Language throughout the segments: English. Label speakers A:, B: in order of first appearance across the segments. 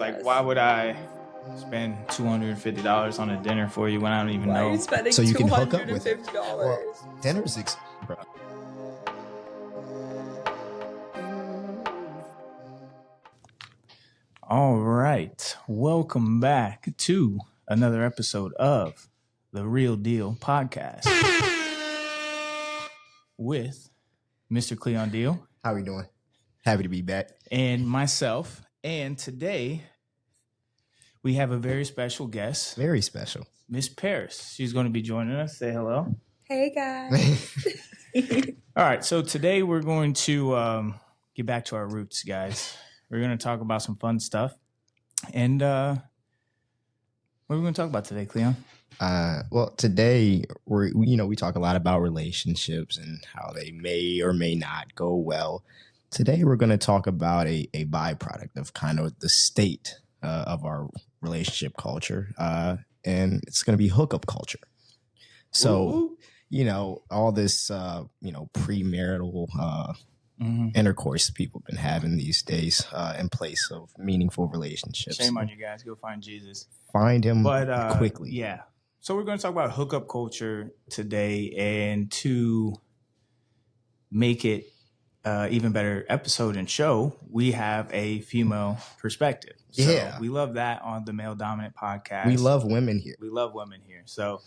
A: Like, why would I spend $250 on a dinner for you when I don't even know?
B: Why are you spending
C: So you can hook up with
B: $250?
C: Well, dinner's bro.
A: All right. Welcome back to another episode of The Real Deal Podcast with Mr. Cleon Deal.
C: How we doing? Happy to be back.
A: And myself. And today we have a very special guest.
C: Very special.
A: Miss Paris. She's going to be joining us. Say hello.
B: Hey, guys.
A: All right. So today we're going to get back to our roots, guys. We're going to talk about some fun stuff. And what are we going to talk about today, Cleon?
C: Well, today we talk a lot about relationships and how they may or may not go well. Today we're going to talk about a byproduct of kind of the state of our relationship culture, and it's going to be hookup culture. So, all this premarital intercourse people have been having these days in place of meaningful relationships.
A: Shame on you guys. Go find Jesus.
C: Find him quickly.
A: Yeah. So we're going to talk about hookup culture today, and to make it even better episode and show, we have a female perspective. So
C: yeah.
A: We love that on the Male Dominant Podcast.
C: We love women here.
A: So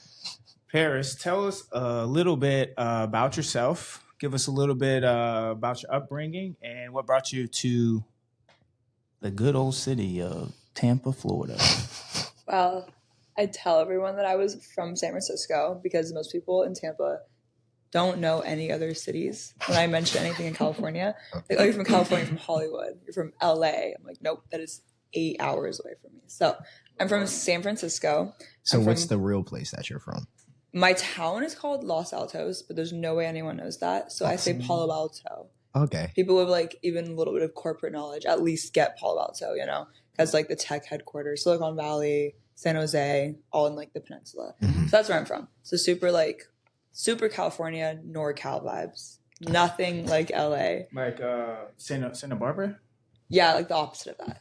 A: Paris, tell us a little bit about yourself. Give us a little bit about your upbringing and what brought you to the good old city of Tampa, Florida.
B: Well, I tell everyone that I was from San Francisco because most people in Tampa don't know any other cities. When I mention anything in California, like, oh, you're from California, from Hollywood, you're from LA. I'm like, nope, that is 8 hours away from me. So I'm from San Francisco.
C: So what's the real place that you're from?
B: My town is called Los Altos, but there's no way anyone knows that. So I say Palo Alto.
C: Okay.
B: People with like even a little bit of corporate knowledge at least get Palo Alto, because like the tech headquarters, Silicon Valley, San Jose, all in like the peninsula.
C: Mm-hmm.
B: So that's where I'm from. So super California, NorCal vibes. Nothing like LA.
A: Like Santa Barbara?
B: Yeah, like the opposite of that.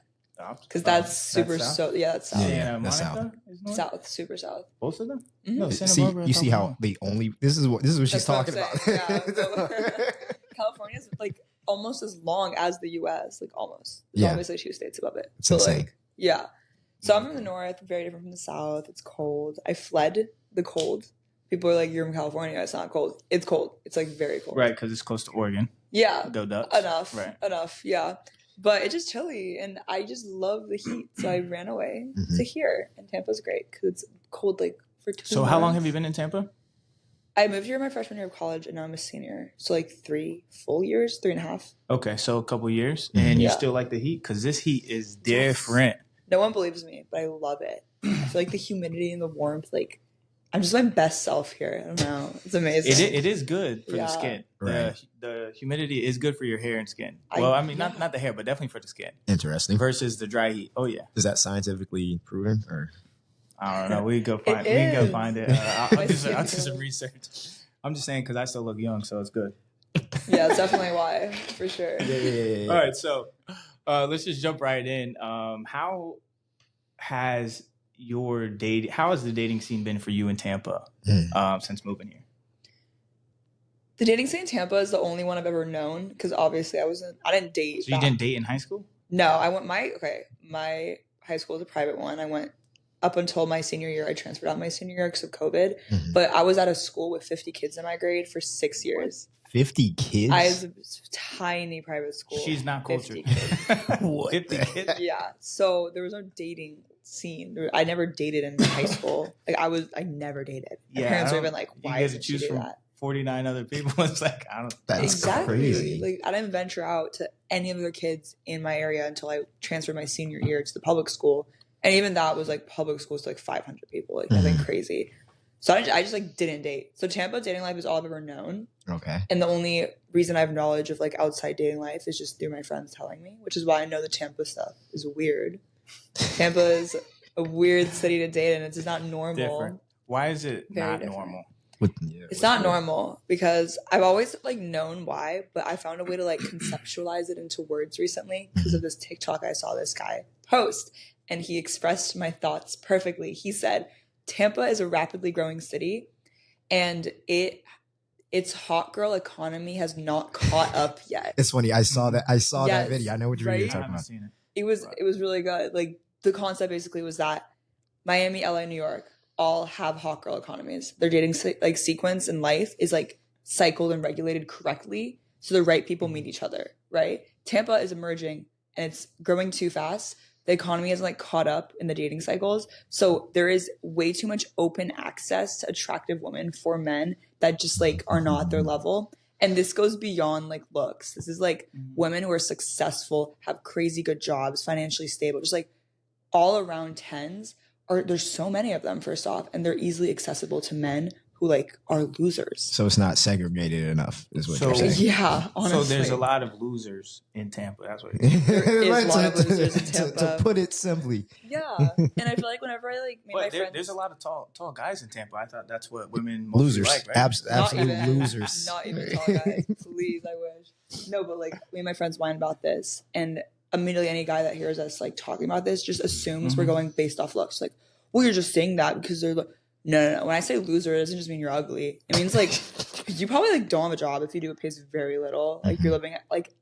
B: Because that's super
A: that's
B: south. Yeah, that's south.
A: Santa
C: that's
A: Monica?
B: South, super south.
A: Both of them?
B: Mm-hmm.
A: No, Santa
C: See,
A: Barbara.
C: you see how the only this is what she's talking about.
B: Yeah, California is like almost as long as the U.S. Like almost. There's obviously 2 states above it.
C: It's
B: but
C: insane.
B: Like, yeah. So I'm from the north, very different from the south. It's cold. I fled the cold. People are like, "You're from California. It's not cold. It's cold. It's like very cold."
A: Right, because it's close to Oregon.
B: Yeah.
A: Go Ducks.
B: Enough. Yeah. But it's just chilly, and I just love the heat, so I ran away to here. And Tampa's great because it's cold like for 2 months.
A: So how long have you been in Tampa?
B: I moved here my freshman year of college, and now I'm a senior. So like 3 full years, 3.5.
A: Okay, so a couple years, and you still like the heat? Because this heat is different.
B: No one believes me, but I love it. I feel like the humidity and the warmth, like I'm just my best self here. I don't know. It's amazing.
A: It is good for the skin.
C: Right.
A: The humidity is good for your hair and skin. Well, I mean, not the hair, but definitely for the skin.
C: Interesting.
A: Versus the dry heat. Oh, yeah.
C: Is that scientifically proven or?
A: I don't know. We can go find it. I'll do some research. I'm just saying because I still look young, so it's good.
B: Yeah, it's definitely why, for sure.
C: Yeah.
A: All right, so let's just jump right in. How has the dating scene been for you in Tampa since moving here?
B: The dating scene in Tampa is the only one I've ever known because obviously I didn't date.
A: So you didn't date in high school?
B: No, I went my high school is a private one. I went up until my senior year. I transferred out my senior year because of COVID. Mm-hmm. But I was at a school with 50 kids in my grade for 6 years.
C: 50 kids?
B: I was a tiny private school.
A: She's not cultured.
C: 50
A: kids?
B: Yeah. So there was no dating scene. I never dated in high school. Like I never dated. My parents were even like, why did you do that?
A: 49 other people. It's like, I don't.
C: That's crazy.
B: Like I didn't venture out to any of the kids in my area until I transferred my senior year to the public school. And even that was like public schools to like 500 people, like nothing crazy. So I just like didn't date. So Tampa dating life is all I've ever known.
C: Okay.
B: And the only reason I have knowledge of like outside dating life is just through my friends telling me, which is why I know the Tampa stuff is weird. Tampa is a weird city to date in. It's just not normal.
A: Different. Why is it
B: Very
A: not
B: different.
A: normal?
B: It's not normal because I've always like known why, but I found a way to like conceptualize it into words recently because of this TikTok I saw this guy post, and he expressed my thoughts perfectly. He said, Tampa is a rapidly growing city, and its hot girl economy has not caught up yet.
C: It's funny. I saw that. I saw
B: Yes,
C: that video. I know what you're
B: right?
C: talking about.
B: It was really good. Like the concept basically was that Miami, LA, New York all have hot girl economies. Their dating like sequence in life is like cycled and regulated correctly, so the right people meet each other. Right? Tampa is emerging and it's growing too fast. The economy hasn't like caught up in the dating cycles, so there is way too much open access to attractive women for men that just like are not at their level. And this goes beyond like looks. This is like women who are successful, have crazy good jobs, financially stable, just like all around tens. Or there's so many of them, first off, and they're easily accessible to men who like are losers.
C: So it's not segregated enough, is what you're saying.
B: Yeah, honestly.
A: So there's a lot of losers in Tampa. That's what
B: there is a lot of losers in Tampa.
C: To put it simply.
B: Yeah, and I feel like whenever I like meet my friends,
A: there's a lot of tall guys in Tampa. I thought that's what women
C: losers
A: like, right?
C: Absolute losers.
B: Not even tall guys. Please, I wish. No, but like me and my friends whine about this, and immediately any guy that hears us like talking about this just assumes we're going based off looks. Like, well, you're just saying that because they're like, no. When I say loser, it doesn't just mean you're ugly. It means like you probably like don't have a job. If you do, it pays very little. Like you're living at, like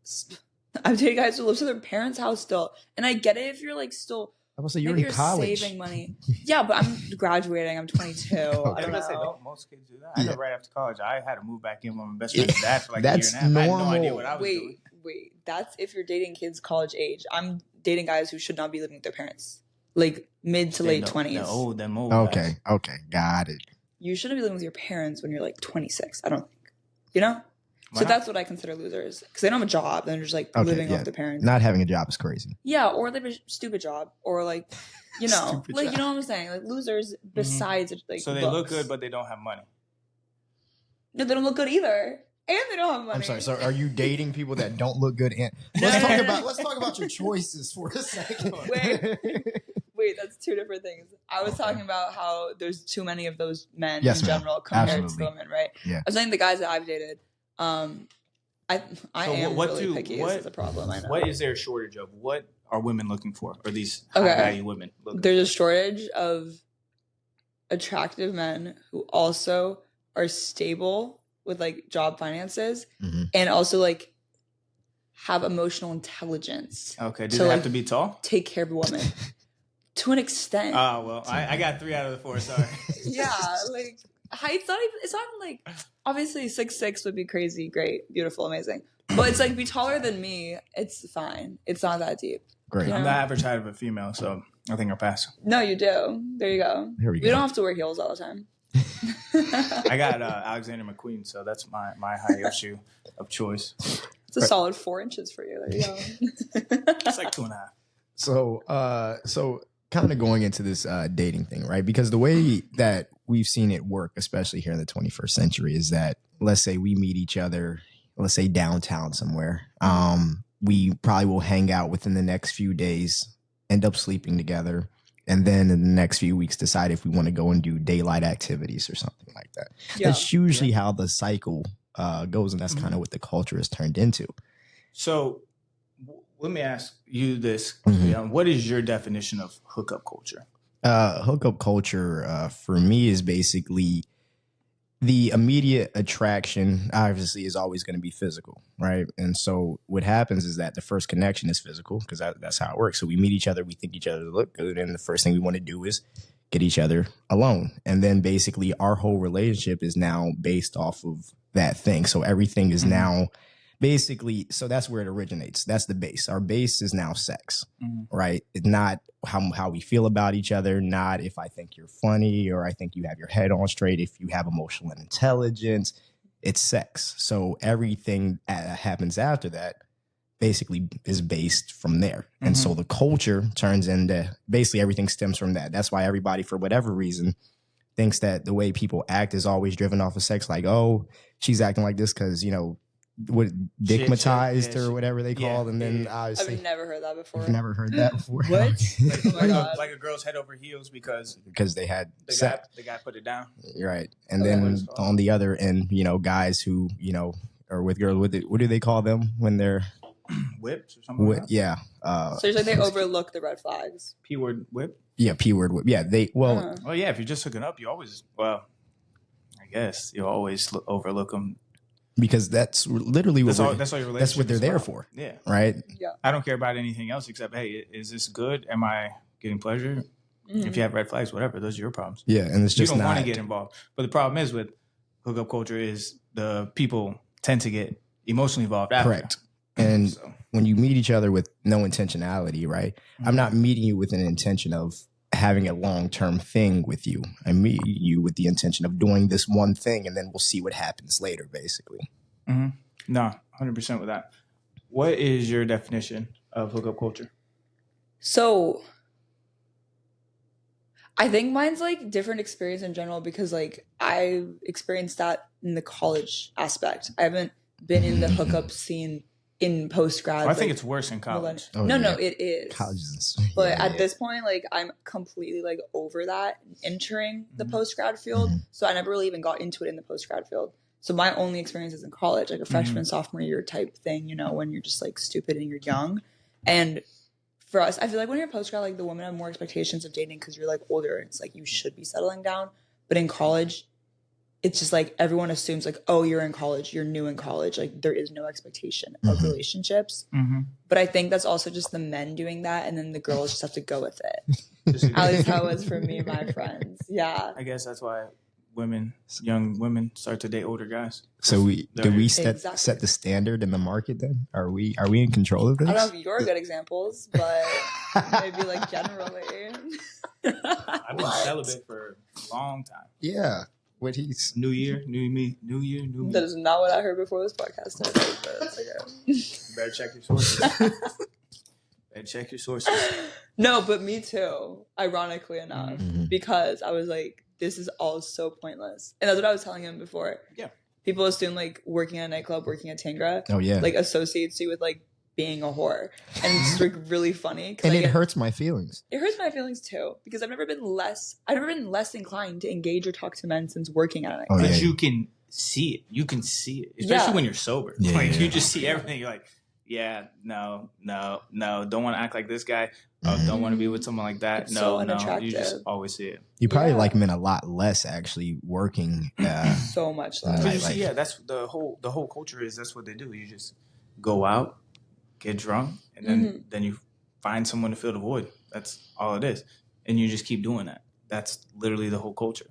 B: I've dated guys who live to their parents' house still, and I get it if you're like still.
C: I was say you're in college,
B: saving money. Yeah, but I'm graduating. I'm 22. I don't know.
A: Say, most kids do that. I know right after college, I had to move back in with my best friend's dad for like a year and a half.
C: Normal.
A: I had no idea what I was doing.
B: Wait. That's if you're dating kids college age. I'm dating guys who should not be living with their parents. Like mid to late 20s.
C: Okay, got it.
B: You shouldn't be living with your parents when you're like 26. I don't think. You know? So that's what I consider losers. Because they don't have a job. They're just like living off their parents.
C: Not having a job is crazy.
B: Yeah, or they have a stupid job. Or like, you know. like, you know what I'm saying? Like losers besides like
A: so they look good, but they don't have money.
B: No, they don't look good either. And they don't have money.
C: I'm sorry. So are you dating people that don't look good? And let's talk about your choices for a second.
B: Wait, that's two different things. I was talking about how there's too many of those men
C: in
B: general compared to the women, right?
C: Yeah.
B: I was saying the guys that I've dated, I am really picky. This is a problem. I know.
A: What is there a shortage of? What are women looking for? Or these high value women looking
B: There's a shortage of attractive men who also are stable with like job finances and also like have emotional intelligence.
A: Okay. Do they have to be tall?
B: Take care of a woman. To an extent.
A: Oh, well, I got 3 out of the 4, sorry.
B: Yeah, like height's not even, it's not even like, obviously 6'6" would be crazy, great, beautiful, amazing. But it's like, be taller than me, it's fine. It's not that deep.
C: Great.
B: You know?
A: I'm the average height of a female, so I think I'll pass.
B: No, you do. There you go.
C: Here we go.
B: We don't have to wear heels all the time.
A: I got Alexander McQueen, so that's my high heel shoe of choice.
B: It's a solid 4 inches for you. There you go.
A: It's like 2.5.
C: So kind of going into this dating thing, right? Because the way that we've seen it work, especially here in the 21st century, is that let's say we meet each other, let's say downtown somewhere. We probably will hang out within the next few days, end up sleeping together, and then in the next few weeks decide if we want to go and do daylight activities or something like that. Yeah. That's usually how the cycle goes, and that's kind of what the culture has turned into.
A: So let me ask you this. What is your definition of hookup culture?
C: Hookup culture for me is basically the immediate attraction, obviously, is always going to be physical, right? And so what happens is that the first connection is physical because that's how it works. So we meet each other, we think each other look good, and the first thing we want to do is get each other alone. And then basically our whole relationship is now based off of that thing. So everything is now basically, so that's where it originates. That's the base. Our base is now sex, right? It's not how we feel about each other, not if I think you're funny or I think you have your head on straight, if you have emotional intelligence. It's sex. So everything that happens after that basically is based from there. And so the culture turns into basically everything stems from that. That's why everybody, for whatever reason, thinks that the way people act is always driven off of sex. Like, oh, she's acting like this because, you know, what dickmatized
A: yeah,
C: or whatever they called, and then obviously
B: I've never heard that before.
C: you've never heard that before.
B: What? Oh my God.
A: like a girl's head over heels because
C: they had
A: the guy put it down.
C: right, and then on the other end, guys who are with girls. What do they call them when they're
A: whips or something? Like that?
C: Yeah.
B: So you're saying they overlook the red flags?
A: P-word whip.
C: Yeah, P-word whip. Yeah, they well.
A: Well, yeah. If you're just hooking up, you always I guess you'll always overlook them. Because
C: that's literally what
A: that's all your relationship.
C: That's what they're there
A: about.
C: for.
A: Yeah.
C: Right.
B: Yeah.
A: I don't care about anything else except, hey, is this good? Am I getting pleasure? Mm-hmm. If you have red flags, whatever, those are your problems.
C: Yeah, and it's just
A: you don't want to get involved. But the problem is with hookup culture is the people tend to get emotionally involved after.
C: Correct. And when you meet each other with no intentionality, right? Mm-hmm. I'm not meeting you with an intention of having a long-term thing with you. I meet you with the intention of doing this one thing, and then we'll see what happens later, basically.
A: Mm-hmm. No, 100% with that. What is your definition of hookup culture?
B: So I think mine's like different experience in general because like I experienced that in the college aspect. I haven't been in the hookup scene in post-grad.
A: I think it's worse in college.
B: No, it is.
C: College is.
B: But at this point, like I'm completely like over that, entering the post-grad field. Mm-hmm. So I never really even got into it in the post-grad field. So my only experience is in college, like a freshman, sophomore year type thing, when you're just like stupid and you're young. And for us, I feel like when you're post-grad, like the women have more expectations of dating because you're like older. It's like you should be settling down. But in college, it's just like everyone assumes like, oh, you're in college, you're new in college. Like there is no expectation of relationships. Mm-hmm. But I think that's also just the men doing that. And then the girls just have to go with it. At least how it was for me and my friends. Yeah.
A: I guess that's why young women start to date older guys.
C: So do we set the standard in the market then? Are we in control of this?
B: I don't know if you're good examples, but maybe like generally.
A: I've been celibate for a long time.
C: Yeah. What he's
A: new year, new me.
B: That is not what I heard before this podcast started, but it's okay.
A: You better check your sources.
B: No, but me too, ironically enough, because I was like, this is all so pointless. And that's what I was telling him before.
A: Yeah.
B: People assume like working at a nightclub, working at Tangra, like associates you with like being a whore. And it's like really funny.
C: And it hurts my feelings.
B: It hurts my feelings too, because I've never been less inclined to engage or talk to men since working at a nightclub.
A: But you can see it. You can see it. Especially when you're sober. You just see everything. You're like, yeah, no, don't want to act like this guy. Don't want to be with someone like that.
B: It's so unattractive.
A: You just always see it.
C: You probably like men a lot less actually working.
B: So much less.
A: That's the whole culture is that's what they do. You just go out, get drunk, and then you find someone to fill the void. That's all it is. And you just keep doing that. That's literally the whole culture.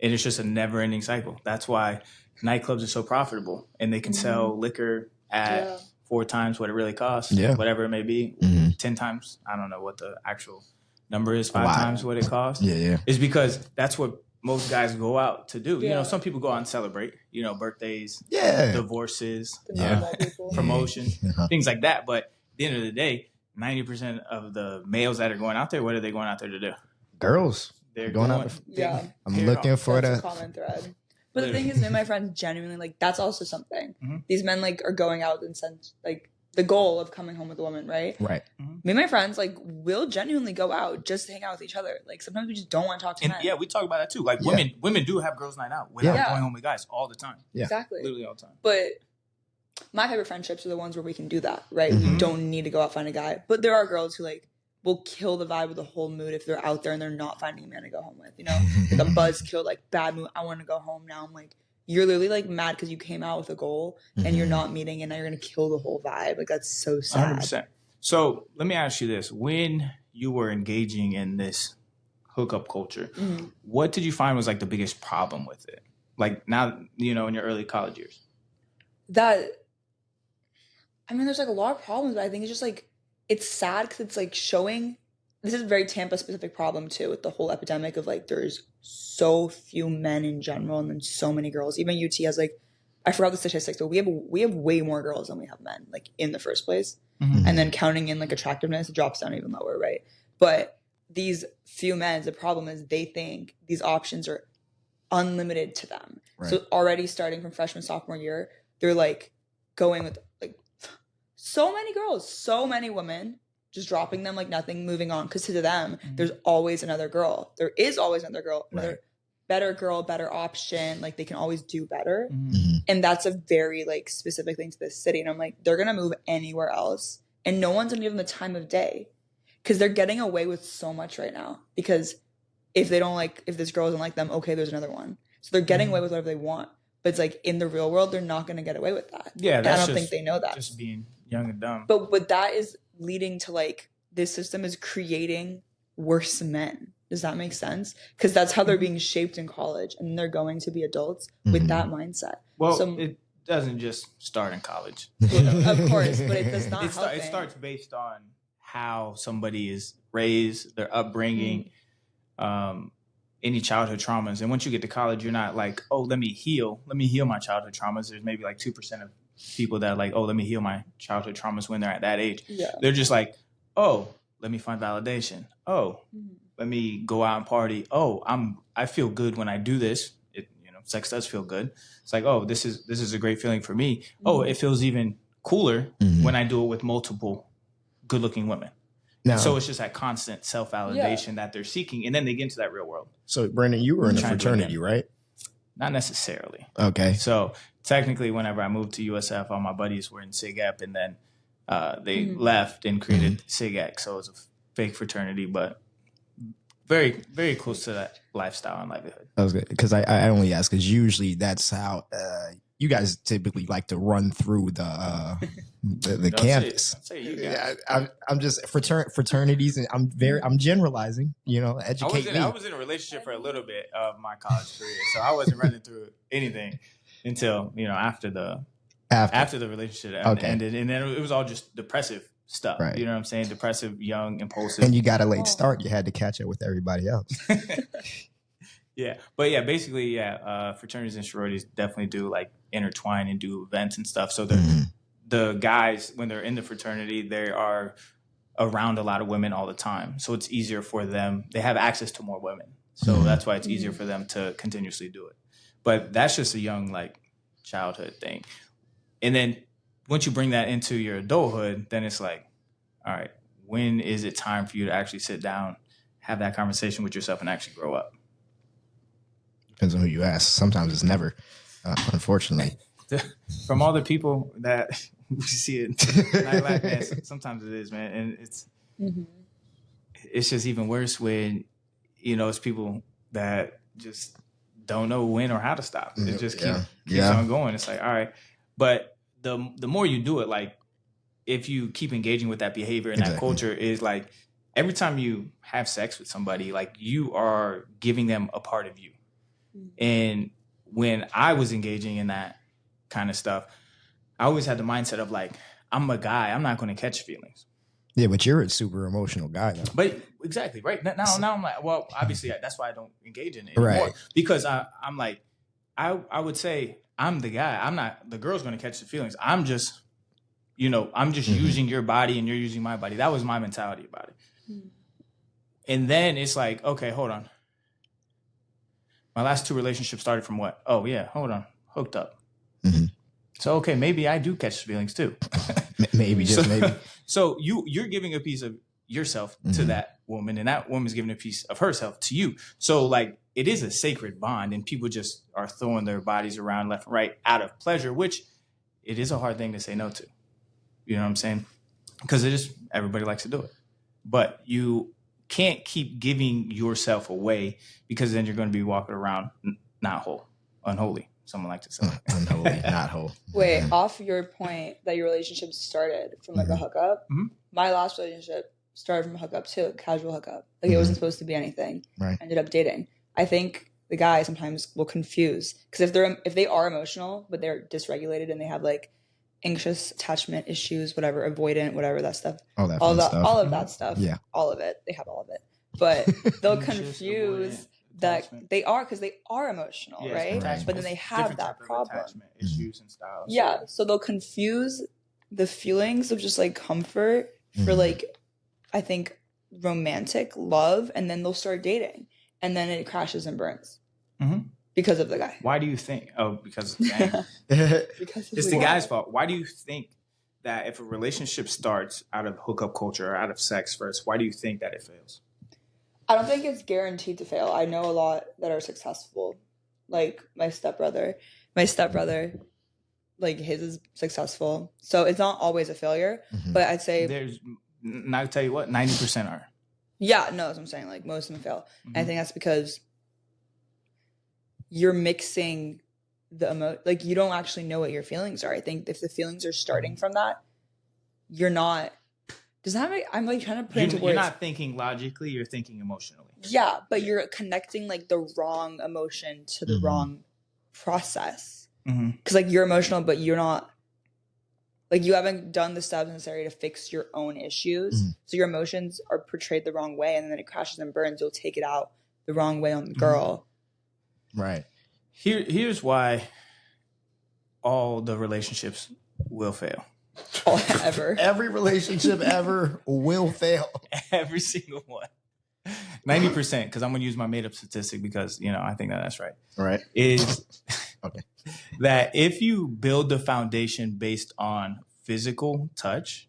A: And it's just a never-ending cycle. That's why nightclubs are so profitable and they can sell liquor at 4 times what it really costs, whatever it may be, 10 times. I don't know what the actual number is, 5 times what it costs. Is because that's what most guys go out to do. Some people go out and celebrate, birthdays, divorces, promotion, things like that. But at the end of the day, 90% of the males that are going out there, what are they going out there to do?
C: Girls.
A: They're going out.
C: I'm looking for
B: the common thread. But the thing is, me and my friends genuinely, like, that's also something. These men, like, are going out and send, like, the goal of coming home with a woman, right?
C: Right.
B: Me and my friends, like, will genuinely go out just to hang out with each other. Like, sometimes we just don't want to talk to men.
A: Yeah, we talk about that, too. Like, women do have girls' night out without going home with guys all the time.
C: Yeah.
B: Exactly.
A: Literally all the time.
B: But my favorite friendships are the ones where we can do that, right? We don't need to go out find a guy. But there are girls who, like, will kill the vibe of the whole mood if they're out there and they're not finding a man to go home with, Like a buzzkill, like, bad mood, I want to go home now. I'm like, you're literally like mad because you came out with a goal and you're not meeting it, and now you're going to kill the whole vibe. Like, that's so sad.
A: 100%. So let me ask you this. When you were engaging in this hookup culture, what did you find was like the biggest problem with it? Like now, in your early college years.
B: There's like a lot of problems, but I think it's just like, it's sad because it's like showing, this is a very Tampa specific problem too, with the whole epidemic of like, there's so few men in general and then so many girls. Even UT has like, I forgot the statistics, but we have way more girls than we have men, like in the first place. And then counting in like attractiveness, it drops down even lower, right? But these few men, the problem is they think these options are unlimited to them. Right. So already starting from freshman, sophomore year, they're like, going with like so many girls, so many women, just dropping them like nothing, moving on. Because to them, there's always another girl. There is always another girl, another better girl, better option. Like they can always do better. And that's a very like specific thing to this city. And I'm like, they're gonna move anywhere else, and no one's gonna give them the time of day, because they're getting away with so much right now. Because if this girl doesn't like them, okay, there's another one. So they're getting away with whatever they want. But it's like in the real world, they're not going to get away with that.
A: Yeah,
B: and I don't think they know that.
A: Just being young and dumb.
B: But what that is leading to, like, this system is creating worse men. Does that make sense? Because that's how they're being shaped in college, and they're going to be adults with that mindset.
A: Well, it doesn't just start in college.
B: Of course, but it does not help.
A: It starts based on how somebody is raised, their upbringing, any childhood traumas. And once you get to college, you're not like, oh, let me heal my childhood traumas. There's maybe like 2% of people that are like, oh, let me heal my childhood traumas when they're at that age. Yeah. They're just like, oh, let me find validation. Oh, let me go out and party. Oh, I feel good when I do this. Sex does feel good. It's like, oh, this is a great feeling for me. Oh, it feels even cooler when I do it with multiple good-looking women. No. So it's just that constant self-validation that they're seeking, and then they get into that real world.
C: So, Brandon, you were in a fraternity, right?
A: Not necessarily.
C: Okay.
A: So technically, whenever I moved to USF, all my buddies were in SIGAP, and then they left and created SIGAC. So it was a fake fraternity, but very, very close to that lifestyle and livelihood.
C: That was good, because I only ask because usually that's how you guys typically like to run through the campus. I'm just fraternities, and I'm generalizing. Educate me.
A: I was in a relationship for a little bit of my college career, so I wasn't running through anything until after the relationship ended, and then it was all just depressive stuff. Right. You know what I'm saying? Depressive, young, impulsive,
C: and you got a late start. You had to catch up with everybody else.
A: Yeah. But yeah, basically, fraternities and sororities definitely do like intertwine and do events and stuff. So the guys, when they're in the fraternity, they are around a lot of women all the time. So it's easier for them. They have access to more women. So that's why it's easier for them to continuously do it. But that's just a young, like, childhood thing. And then once you bring that into your adulthood, then it's like, all right, when is it time for you to actually sit down, have that conversation with yourself, and actually grow up?
C: Depends on who you ask. Sometimes it's never, unfortunately.
A: From all the people that we see it, man, sometimes it is, man. And it's just even worse when, it's people that just don't know when or how to stop. It just keeps on going. It's like, all right. But the more you do it, like, if you keep engaging with that behavior and that culture, is like every time you have sex with somebody, like, you are giving them a part of you. And when I was engaging in that kind of stuff, I always had the mindset of like, I'm a guy, I'm not going to catch feelings.
C: Yeah, but you're a super emotional guy, though.
A: But exactly, right? Now I'm like, well, obviously that's why I don't engage in it anymore. Right. Because I'm like, I would say I'm the guy. I'm not, the girl's going to catch the feelings. I'm just, using your body and you're using my body. That was my mentality about it. And then it's like, okay, hold on. My last 2 relationships started from what? Oh, yeah, hold on. Hooked up. So, okay, maybe I do catch feelings too.
C: Maybe.
A: So you're giving a piece of yourself to that woman, and that woman's giving a piece of herself to you. So, like, it is a sacred bond, and people just are throwing their bodies around left and right out of pleasure, which it is a hard thing to say no to. You know what I'm saying? Because everybody likes to do it. But you can't keep giving yourself away, because then you're going to be walking around not whole, unholy. Someone likes to say
C: unholy, not whole.
B: Wait, off your point that your relationship started from like a hookup. My last relationship started from a hookup too, casual hookup. Like it wasn't supposed to be anything. Right. Ended up dating. I think the guy sometimes will confuse, because if they are emotional but they're dysregulated and they have like anxious attachment issues, whatever, avoidant, whatever, that stuff. All of that stuff. Yeah. All of it. They have all of it. But they'll confuse that they are, because they are emotional, right? But then they have that problem. Attachment issues and styles. Yeah. So they'll confuse the feelings of just like comfort for like, I think, romantic love, and then they'll start dating, and then it crashes and burns. Because of the guy.
A: Why do you think? Oh, because dang.
B: Because of
A: It's the
B: guy.
A: guy's fault. Why do you think that if a relationship starts out of hookup culture or out of sex first, why do you think that it fails?
B: I don't think it's guaranteed to fail. I know a lot that are successful. Like my stepbrother, like his is successful. So it's not always a failure, but I'd say
A: I'll tell you what, 90% are.
B: Yeah, no, that's what I'm saying. Like most of them fail. And I think that's because you're mixing the like you don't actually know what your feelings are. I think if the feelings are starting from that, you're not. Does that make? I'm like trying to put into words.
A: You're not thinking logically. You're thinking emotionally.
B: Yeah, but you're connecting like the wrong emotion to the wrong process. Because like you're emotional, but you're not. Like you haven't done the steps necessary to fix your own issues, so your emotions are portrayed the wrong way, and then it crashes and burns. You'll take it out the wrong way on the girl.
C: Right.
A: Here's why all the relationships will fail.
B: Ever.
C: Every relationship ever will fail.
A: Every single one. 90%, because I'm going to use my made-up statistic because, I think that's right.
C: Right.
A: Is
C: okay.
A: That if you build the foundation based on physical touch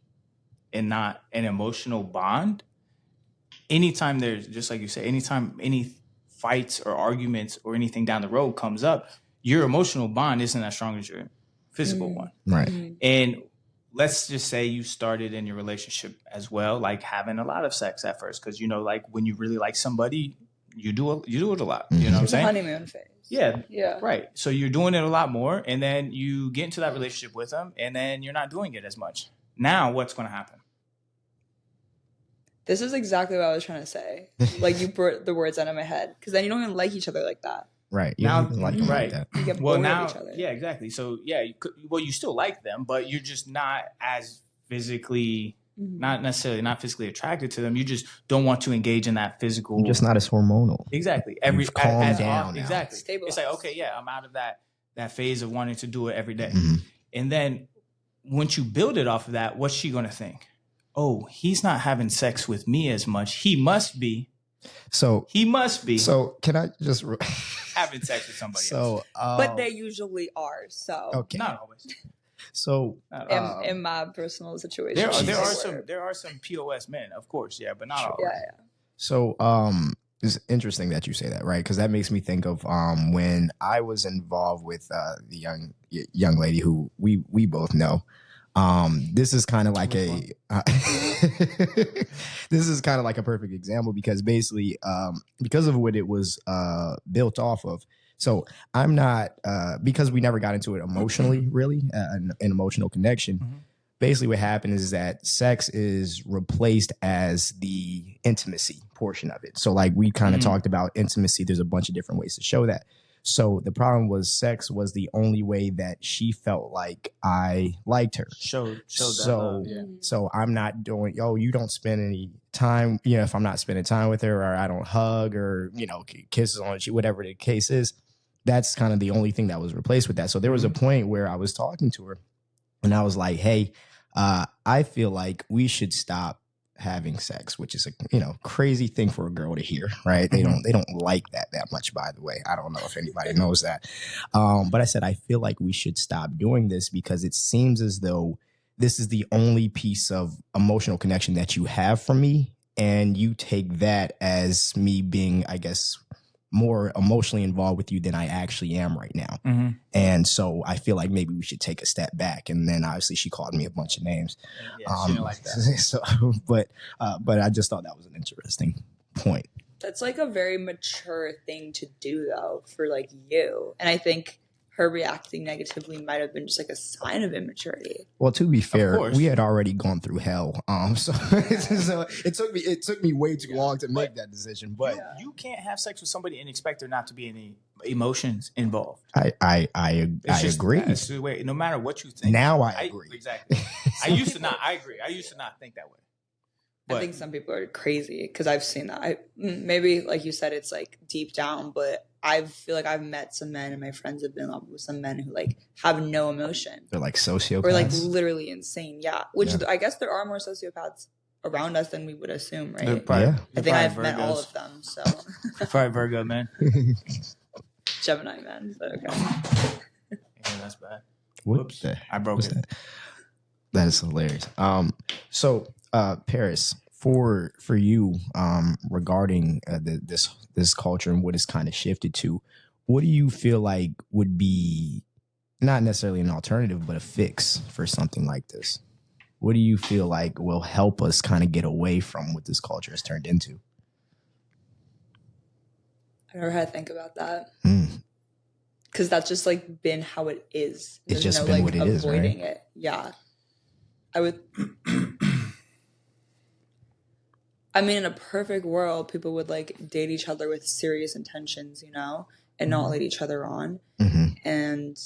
A: and not an emotional bond, anytime there's, just like you say, anytime any fights or arguments or anything down the road comes up, your emotional bond isn't as strong as your physical one.
C: Right.
A: And let's just say you started in your relationship as well, like having a lot of sex at first, because like when you really like somebody, you do it a lot. You know what I'm saying?
B: Honeymoon phase.
A: Yeah.
B: Yeah.
A: Right. So you're doing it a lot more, and then you get into that relationship with them, and then you're not doing it as much. Now, what's going to happen?
B: This is exactly what I was trying to say. Like you brought the words out of my head, because then you don't even like each other like that.
C: Right.
A: You now,
C: like
A: right.
C: That.
B: You get bored of each other.
A: Yeah, exactly. So yeah, you still like them, but you're just not as physically, not physically attracted to them. You just don't want to engage in that physical.
C: You're just not as hormonal.
A: Exactly.
C: You've calmed down.
A: Exactly.
B: Stabilized.
A: It's like, okay, yeah, I'm out of that phase of wanting to do it every day. And then once you build it off of that, what's she going to think? Oh, he's not having sex with me as much. He must be. So can I just having sex with somebody else?
B: But they usually are. So
C: okay.
A: Not always.
C: So
B: in my personal situation,
A: there are some POS men, of course, yeah, but not always.
B: Yeah.
C: So it's interesting that you say that, right? Because that makes me think of when I was involved with the young lady who we both know. This is kind of like this is kind of like a perfect example because basically because of what it was built off of. So I'm not because we never got into it emotionally, really, an emotional connection. Basically what happened is that sex is replaced as the intimacy portion of it. So like we kind of talked about intimacy. There's a bunch of different ways to show that. So the problem was sex was the only way that she felt like I liked her.
A: Showed that love, yeah.
C: So I'm not doing, you don't spend any time, if I'm not spending time with her or I don't hug or, kisses on she, whatever the case is, that's kind of the only thing that was replaced with that. So there was a point where I was talking to her and I was like, hey, I feel like we should stop having sex, which is a crazy thing for a girl to hear, right? They don't like that much, by the way. I don't know if anybody knows that. But I said, I feel like we should stop doing this because it seems as though this is the only piece of emotional connection that you have from me. And you take that as me being, I guess, more emotionally involved with you than I actually am right now. And so I feel like maybe we should take a step back. And then obviously she called me a bunch of names.
A: Yeah, she didn't like that.
C: So, but I just thought that was an interesting point.
B: That's like a very mature thing to do though, for like you. And I think her reacting negatively might have been just like a sign of immaturity.
C: Well, to be fair, we had already gone through hell. So it took me way too long to make that decision. But
A: you can't have sex with somebody and expect there not to be any emotions involved.
C: I agree.
A: That's the way, no matter what you think.
C: Now I agree.
A: Exactly. I used to not. I agree. I used to not think that way.
B: But I think some people are crazy because I've seen that. Maybe, like you said, it's like deep down, but I feel like I've met some men and my friends have been in love with some men who like have no emotion.
C: They're like sociopaths.
B: Or like literally insane. Yeah. Which I guess there are more sociopaths around us than we would assume, right?
A: I
B: think I've met all of them. So
A: probably Virgo, man.
B: Gemini man. So, okay.
A: Yeah, that's bad.
C: Whoops.
A: I broke it.
C: That is hilarious. So Paris, for you, regarding this culture and what it's kind of shifted to, what do you feel like would be not necessarily an alternative, but a fix for something like this? What do you feel like will help us kind of get away from what this culture has turned into?
B: I never had to think about that.
C: Mm.
B: Because that's just like been how it is.
C: It's
B: There's
C: just
B: no
C: been
B: like
C: what it is, right?
B: avoiding it. Yeah. I would. I mean, in a perfect world, people would like date each other with serious intentions, you know, and not lead each other on.
C: Mm-hmm.
B: And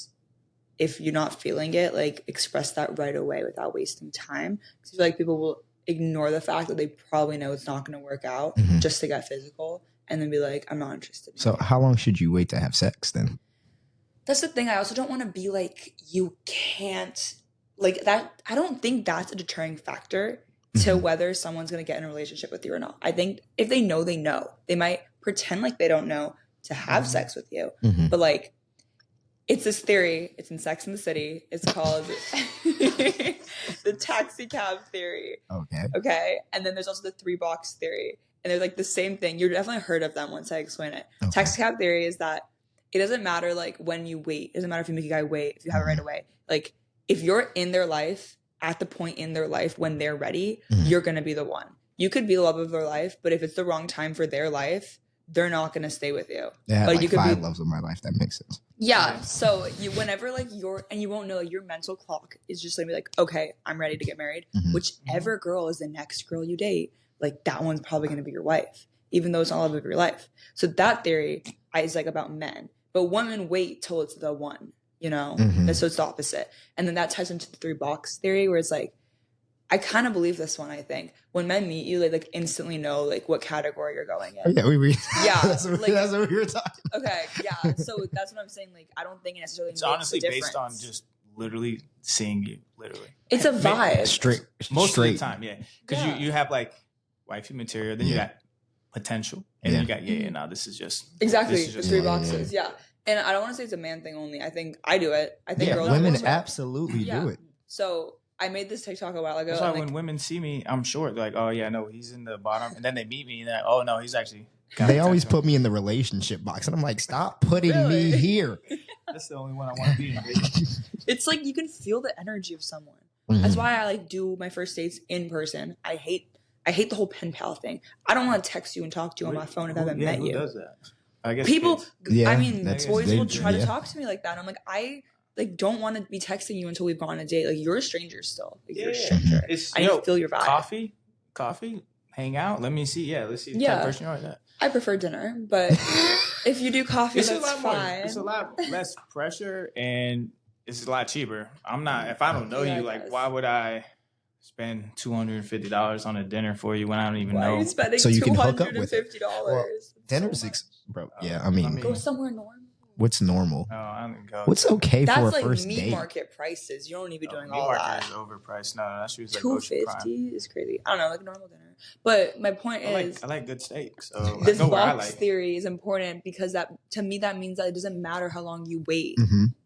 B: if you're not feeling it, like express that right away without wasting time. Because I feel like people will ignore the fact that they probably know it's not going to work out just to get physical, and then be like, I'm not interested.
C: So how long should you wait to have sex then?
B: That's the thing. I also don't want to be like, you can't like that. I don't think that's a deterring factor to whether someone's going to get in a relationship with you or not. I think if they know, they know. They might pretend like they don't know to have sex with you. But like, it's this theory. It's in Sex and the City. It's called the taxi cab theory. Okay. And then there's also the 3-box theory. And they're like the same thing. You're definitely heard of them once I explain it. Okay. Taxi cab theory is that it doesn't matter like when you wait. It doesn't matter if you make a guy wait, if you have it right away. Like if you're in their life at the point in their life when they're ready, you're going to be the one. You could be the love of their life, but if it's the wrong time for their life, they're not going to stay with you.
C: Yeah,
B: but
C: like
B: you could
C: 5
B: be
C: loves of my life. That makes sense.
B: Yeah. So you, whenever like and you won't know, like your mental clock is just going to be like, okay, I'm ready to get married. Whichever girl is the next girl you date, like that one's probably going to be your wife, even though it's not love of your life. So that theory is like about men, but women wait till it's the one, you know? So it's the opposite. And then that ties into the 3-box theory where it's like, I kind of believe this one. I think when men meet you, they like instantly know like what category you're going in.
C: Yeah,
B: yeah,
C: that's what we were talking.
B: Okay, yeah. So that's what I'm saying. Like, I don't think it necessarily.
A: It's honestly based on just literally seeing you. Literally,
B: it's a vibe.
C: Straight,
A: most of the time, yeah. Because you have like wifey material, then you got potential, and then you got now this is just
B: exactly the 3 boxes. Yeah. And I don't want to say it's a man thing only. I think I do it. I think girls
C: women absolutely do it.
B: So I made this TikTok a while ago.
A: That's why when women see me, I'm short. They're like, oh yeah, no, he's in the bottom, and then they meet me, and they're like, oh no, he's actually.
C: They always put me in the relationship box, and I'm like, stop putting me here.
A: That's the only one I want to be in. Baby.
B: It's like you can feel the energy of someone. That's why I like do my first dates in person. I hate the whole pen pal thing. I don't want to text you and talk to you on my phone if I haven't met you.
A: Who does that? I guess
B: people.
C: Yeah,
B: I mean, boys will try to talk to me like that. I'm like, I like don't want to be texting you until we've gone on a date. Like you're a stranger still. Like, you're a stranger. I need to feel your vibe.
A: Coffee, hang out. Let me see. Yeah, let's see the type of person you are. That.
B: I prefer dinner, but if you do coffee, that's fine.
A: It's a lot less pressure and it's a lot cheaper. I'm not. If I don't know you, like, why would I spend $250 on a dinner for you when I don't even know?
B: Why are you spending
C: so you can hook up with
B: $250?
C: Well, dinner's bro. Yeah, I mean,
B: go somewhere normal.
C: What's normal?
A: No, I don't go.
C: What's okay for a
B: like
C: first
B: meat
C: date?
B: Market prices. You don't need to be doing all
A: meat
B: that.
A: Market is overpriced. No, that's usually
B: like $250 is crazy. I don't know, like normal dinner. But my point is,
A: I like good steak. So
B: this box theory is important because that to me that means that it doesn't matter how long you wait.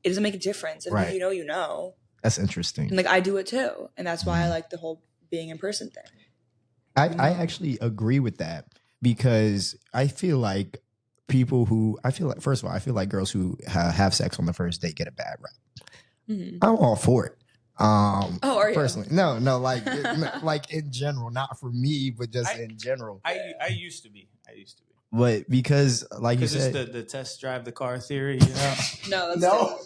B: It doesn't make a difference. And if you know, you know.
C: That's interesting.
B: And like I do it too, and that's why I like the whole being in person thing.
C: I actually agree with that because I feel like first of all, I feel like girls who have sex on the first date get a bad rap. I'm all for it.
B: Are you?
C: Personally, no, like like in general, not for me, but just in general.
A: I used to be.
C: But because, like you said,
A: it's the test drive the car theory, you know.
B: No.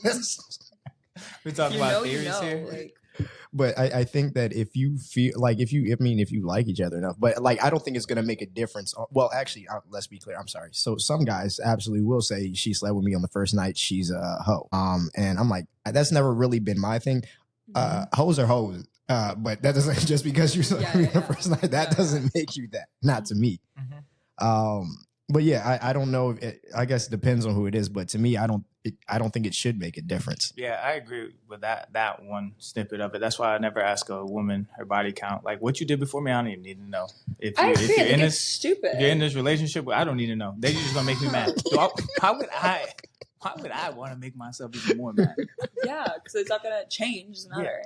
A: We talk about theories here.
B: Like,
C: but I think that if you feel like if you like each other enough, but like I don't think it's gonna make a difference. Well, actually, let's be clear. I'm sorry. So some guys absolutely will say she slept with me on the first night. She's a hoe. And I'm like, that's never really been my thing. Hoes are hoes. But that doesn't just because you slept with me the first night. That doesn't make you that. Not to me. But yeah, I don't know. I guess it depends on who it is. But to me, I don't think it should make a difference.
A: Yeah, I agree with that one snippet of it. That's why I never ask a woman her body count. Like what you did before me, I don't even need to know. If you're in this relationship, I don't need to know. They just gonna make me mad. How would I? Why would I want to make myself even more mad?
B: Yeah, because it's not gonna change. Doesn't matter.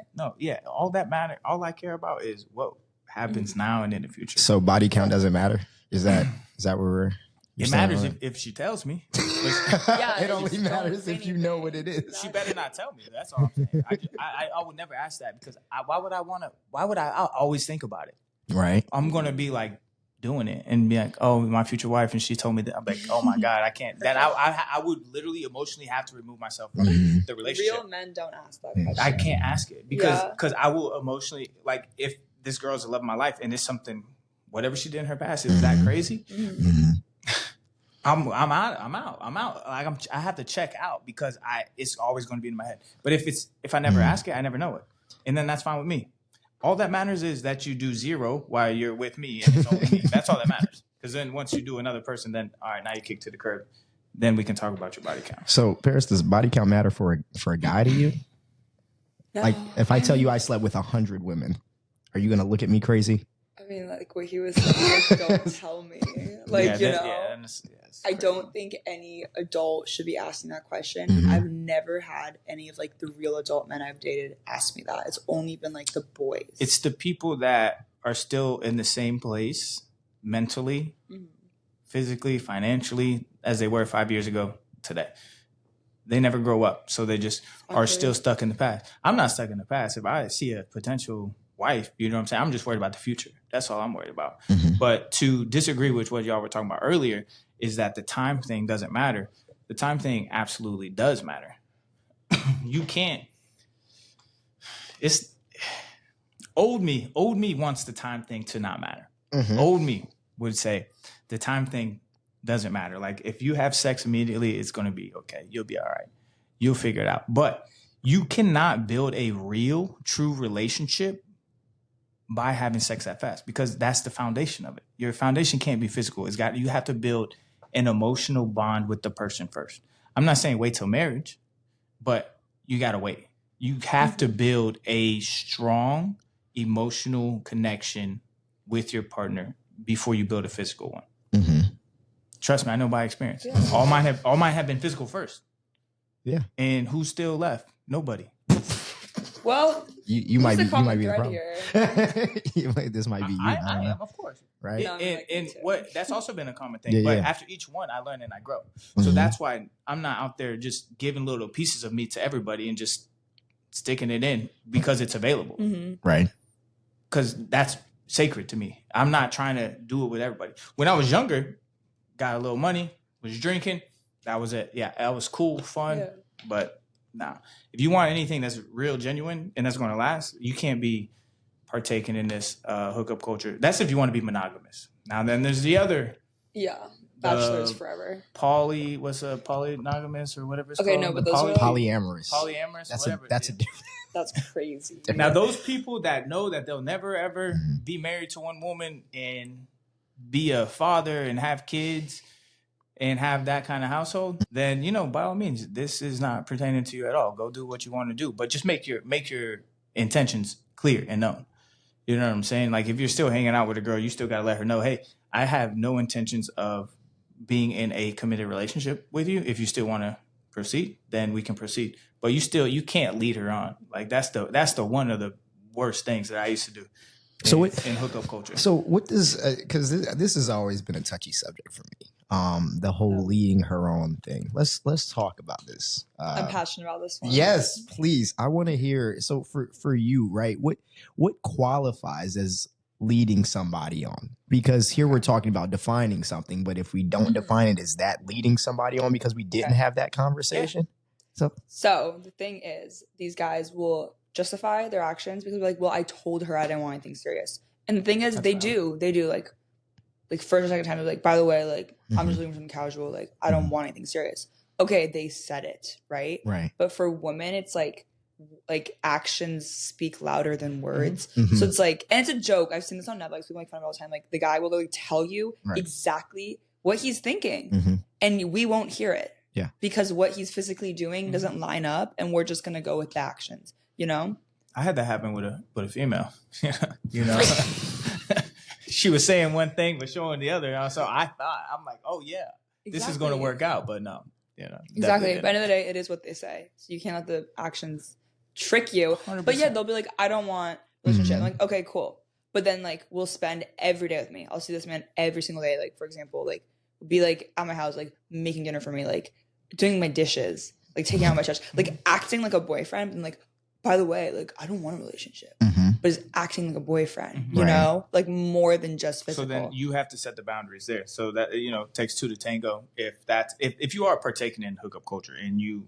A: All that matter. All I care about is what happens now and in the future.
C: So body count doesn't matter. Is that where we're?
A: It matters if she tells me.
C: It only matters if you know what it is.
A: She better not tell me. That's all I'm saying. I would never ask that because why would I want to? Why would I'll always think about it.
C: Right.
A: I'm gonna be like doing it and be like, oh, my future wife, and she told me that. I'm like, oh my God, I can't. That I would literally emotionally have to remove myself from the relationship.
B: Real men don't ask that question.
A: I can't ask it because I will emotionally, like, if this girl's the love of my life and it's something, whatever she did in her past, is that crazy? I'm out. Like I have to check out because it's always going to be in my head. But if I never ask it, I never know it, and then that's fine with me. All that matters is that you do 0 while you're with me, and it's only me. That's all that matters. Because then once you do another person, then all right, now you kick to the curb. Then we can talk about your body count.
C: So, Paris, does body count matter for a guy to you?
B: No,
C: like, if I tell you I slept with 100 women, are you gonna look at me crazy?
B: I mean, like what he was saying, like, don't tell me. Like, I don't think any adult should be asking that question. I've never had any of like the real adult men I've dated ask me that. It's only been like the boys.
A: It's the people that are still in the same place mentally, physically, financially as they were 5 years ago today. They never grow up, so they just are still stuck in the past. I'm not stuck in the past. If I see a potential wife, you know what I'm saying? I'm just worried about the future. That's all I'm worried about. But to disagree with what y'all were talking about earlier is that the time thing doesn't matter. The time thing absolutely does matter. You can't. It's old me. Old me wants the time thing to not matter. Old me would say the time thing doesn't matter. Like if you have sex immediately, it's going to be okay. You'll be all right. You'll figure it out. But you cannot build a real, true relationship by having sex that fast because that's the foundation of it. Your foundation can't be physical. You have to build an emotional bond with the person first. I'm not saying wait till marriage, but you got to wait. You have to build a strong emotional connection with your partner before you build a physical one. Trust me, I know by experience. Yeah. All mine have been physical first.
C: Yeah.
A: And who's still left? Nobody.
B: Well,
C: you might be the problem. This might be you.
A: I am, of course.
C: Right.
A: And what that's also been a common thing. But after each one, I learn and I grow. So that's why I'm not out there just giving little pieces of me to everybody and just sticking it in because it's available.
C: Right.
A: Because that's sacred to me. I'm not trying to do it with everybody. When I was younger, got a little money, was drinking. That was it. Yeah, that was cool, fun. Yeah. But nah, if you want anything that's real, genuine, and that's going to last, you can't be partaking in this hookup culture. That's if you want to be monogamous. Now, then there's the other.
B: Yeah, bachelors forever.
A: Polymogamous or whatever it's called.
B: Okay, no, but those are
C: polyamorous.
A: Polyamorous,
C: that's a different.
B: That's crazy.
A: Now, those people that know that they'll never, ever be married to one woman and be a father and have kids and have that kind of household, then, by all means, this is not pertaining to you at all. Go do what you want to do. But just make your intentions clear and known. You know what I'm saying? Like, if you're still hanging out with a girl, you still got to let her know, hey, I have no intentions of being in a committed relationship with you. If you still want to proceed, then we can proceed. But you can't lead her on. Like, that's the one of the worst things that I used to do. In hookup culture.
C: So what does because this has always been a touchy subject for me. The whole leading her on thing. Let's talk about this.
B: I'm passionate about this one.
C: Yes, please. I want to hear. So for you, right? What qualifies as leading somebody on? Because here we're talking about defining something, but if we don't define it, is that leading somebody on because we didn't have that conversation? Yeah.
B: So the thing is, these guys will justify their actions because they're like, well, I told her I didn't want anything serious. And the thing is, they do like first or second time, they're like, by the way, like, I'm just looking for something casual. Like, I don't want anything serious. Okay, they said it, right?
C: Right.
B: But for women, it's like actions speak louder than words. So it's like, and it's a joke. I've seen this on Netflix. People make fun of it all the time. Like, the guy will literally tell you exactly what he's thinking, and we won't hear it.
C: Yeah. Because
B: what he's physically doing doesn't line up, and we're just gonna go with the actions.
A: I had that happen with a female. She was saying one thing but showing the other. So I'm like, oh yeah, this is going to work out. But no,
B: Exactly. By the end of the day, it is what they say. So you can't let the actions trick you.
A: 100%.
B: But yeah, they'll be like, I don't want a relationship. I'm like, okay, cool. But then like we'll spend every day with me. I'll see this man every single day. Like, for example, like be like at my house, like making dinner for me, like doing my dishes, like taking out my trash, like acting like a boyfriend and like, by the way, like I don't want a relationship. But is acting like a boyfriend, you know, like more than just physical.
A: So then you have to set the boundaries there. So that, takes two to tango. If you are partaking in hookup culture and you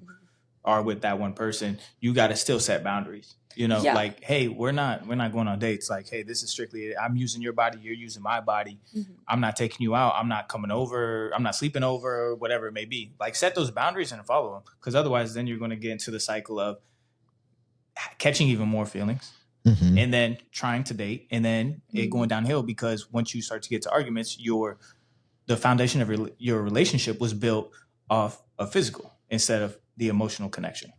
A: are with that one person, you got to still set boundaries. Like, hey, we're not going on dates. Like, hey, this is strictly, I'm using your body, you're using my body. I'm not taking you out. I'm not coming over. I'm not sleeping over, whatever it may be. Like, set those boundaries and follow them. Because otherwise, then you're going to get into the cycle of catching even more feelings. And then trying to date, and then it going downhill, because once you start to get to arguments, the foundation of your relationship was built off of physical instead of the emotional connection.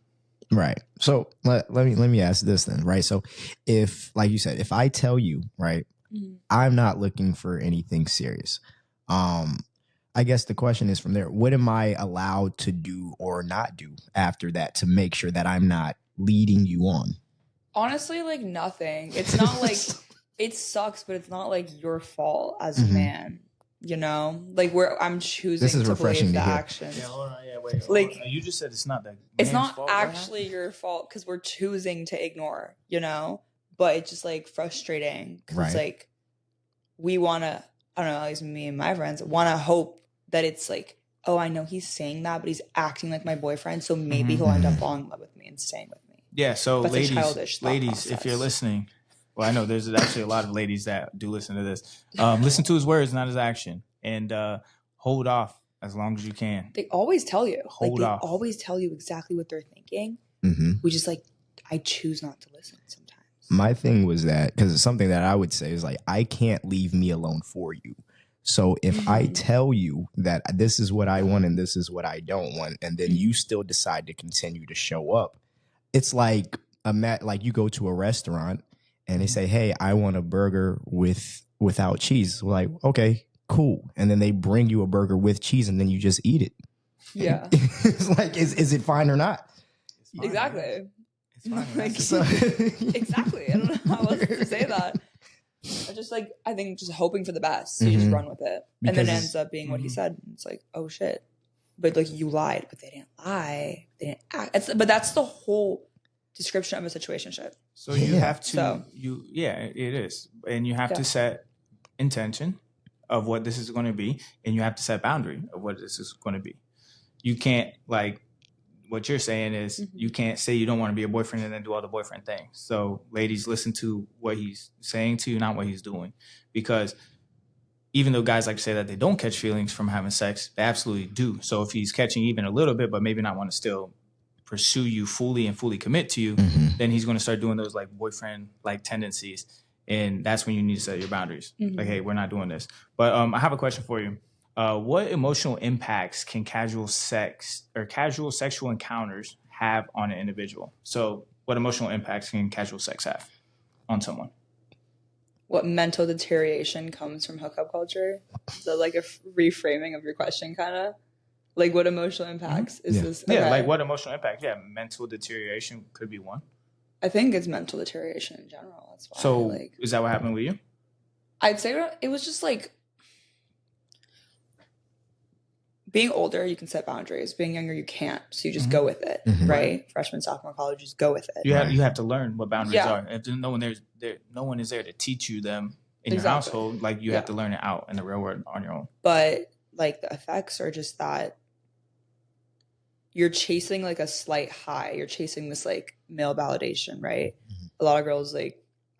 C: Right. So let me ask this then, right? So if, like you said, if I tell you, right, I'm not looking for anything serious, I guess the question is from there, what am I allowed to do or not do after that to make sure that I'm not leading you on?
B: Honestly, like nothing. It's not like it sucks, but it's not like your fault as a man. Like I'm choosing to believe the actions.
A: Yeah, hold on. Yeah, wait.
B: Like
A: you just said it's not that.
B: It's not
A: fault,
B: actually your fault because we're choosing to ignore. But it's just like frustrating because it's like we want to. I don't know. At least me and my friends want to hope that it's like, oh, I know he's saying that, but he's acting like my boyfriend, so maybe he'll end up falling in love with me and staying with me.
A: Yeah, so
B: That's
A: ladies, if you're listening, well, I know there's actually a lot of ladies that do listen to this. Listen to his words, not his action, and hold off as long as you can.
B: They always tell you.
A: Hold off.
B: They always tell you exactly what they're thinking. We just I choose not to listen sometimes.
C: My thing was that, because it's something that I would say is like, I can't leave me alone for you. So if I tell you that this is what I want and this is what I don't want, and then you still decide to continue to show up, it's like you go to a restaurant and they say, hey, I want a burger without cheese. We're like, okay, cool. And then they bring you a burger with cheese and then you just eat it.
B: Yeah.
C: It's like, is it fine or not?
A: Fine,
B: exactly.
A: It's fine.
B: Exactly. I don't know how else to say that. I just I think just hoping for the best. So you just run with it. And then it ends up being what he said. It's like, oh shit. But you lied, but they didn't lie. They didn't act. But that's the whole description of a situationship.
A: So you have to, it is. And you have to set intention of what this is going to be. And you have to set boundary of what this is going to be. You can't, what you're saying is you can't say you don't want to be a boyfriend and then do all the boyfriend things. So ladies, listen to what he's saying to you, not what he's doing. Because even though guys like to say that they don't catch feelings from having sex, they absolutely do. So if he's catching even a little bit, but maybe not want to still pursue you fully and fully commit to you, then he's going to start doing those boyfriend tendencies. And that's when you need to set your boundaries. Like, hey, we're not doing this. But I have a question for you. What emotional impacts can casual sex or casual sexual encounters have on an individual? So what emotional impacts can casual sex have on someone?
B: What mental deterioration comes from hookup culture? So a reframing of your question, kind of what emotional impacts is this? Okay.
A: Yeah, what emotional impact? Yeah, mental deterioration could be one.
B: I think it's mental deterioration in general. That's why.
A: So is that what happened with you?
B: I'd say it was just being older, you can set boundaries. Being younger, you can't. So you just go with it, right? Freshman, sophomore, college, just go with it.
A: You have to learn what boundaries are. If no one is there to teach you them in your household, you have to learn it out in the real world on your own.
B: But the effects are just that you're chasing a slight high. You're chasing this male validation, right? A lot of girls, at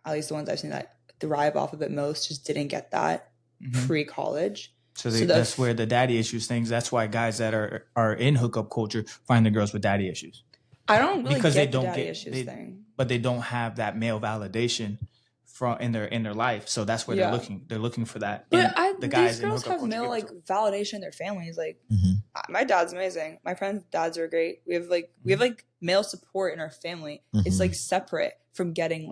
B: least the ones I've seen that thrive off of it most, just didn't get that pre-college.
A: So that's where the daddy issues things. That's why guys that are in hookup culture find the girls with daddy issues.
B: I don't really get the daddy issues thing.
A: But they don't have that male validation in their life. So that's where they're looking. They're looking for that.
B: But these girls have male validation in their families. My dad's amazing. My friends' dads are great. We have male support in our family. It's separate from getting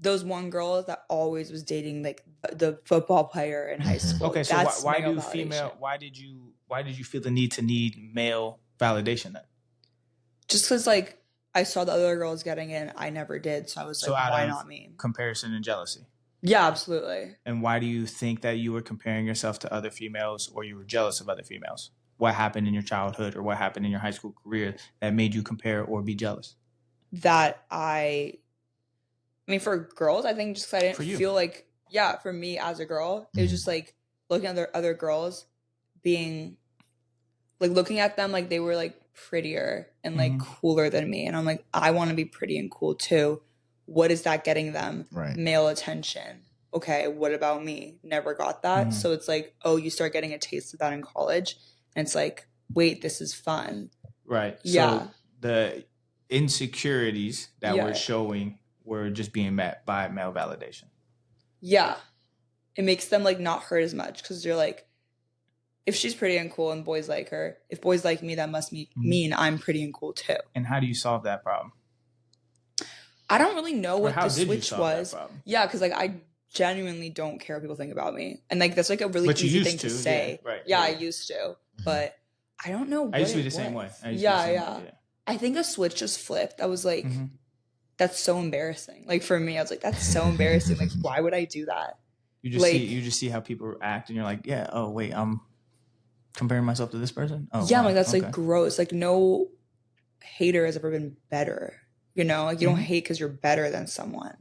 B: those one girl that always was dating like the football player in high school.
A: Okay, so
B: That's
A: why
B: male
A: do
B: validation.
A: female? Why did you feel the need to need male validation then?
B: Just because like I saw the other girls getting in, I never did, so I was
A: So
B: like,
A: out
B: why
A: of
B: not me?
A: comparison and jealousy.
B: Yeah, absolutely.
A: And why do you think that you were comparing yourself to other females, or you were jealous of other females? What happened in your childhood or what happened in your high school career that made you compare or be jealous?
B: That I mean, for girls, I think just because I didn't feel like, yeah, for me as a girl, it was just like looking at other girls being like, looking at them like they were like prettier and like cooler than me. And I'm like, I want to be pretty and cool too. What is that getting them?
C: Right.
B: Male attention. Okay, what about me? Never got that. So it's like, oh, you start getting a taste of that in college. And it's like, wait, this is fun.
A: Right.
B: Yeah.
A: So the insecurities that we're showing were just being met by male validation.
B: Yeah. It makes them like not hurt as much because you're like, if she's pretty and cool and boys like her, if boys like me, that must mean I'm pretty and cool too.
A: And how do you solve that problem?
B: I don't really know what the switch was. Yeah, because like I genuinely don't care what people think about me. And like that's like a really easy thing to say.
A: Yeah, right.
B: Yeah, I used to. But I don't know what
A: I used to be the
B: was.
A: same way.
B: Yeah. I think a switch just flipped. I was like, that's so embarrassing. Like for me, I was like, that's so embarrassing. Like, why would I do that?
A: You just see how people act and you're like, yeah, oh wait, I'm comparing myself to this person? Oh,
B: yeah, wow. I'm like, that's like gross. Like no hater has ever been better. You know, like you don't hate because you're better than someone.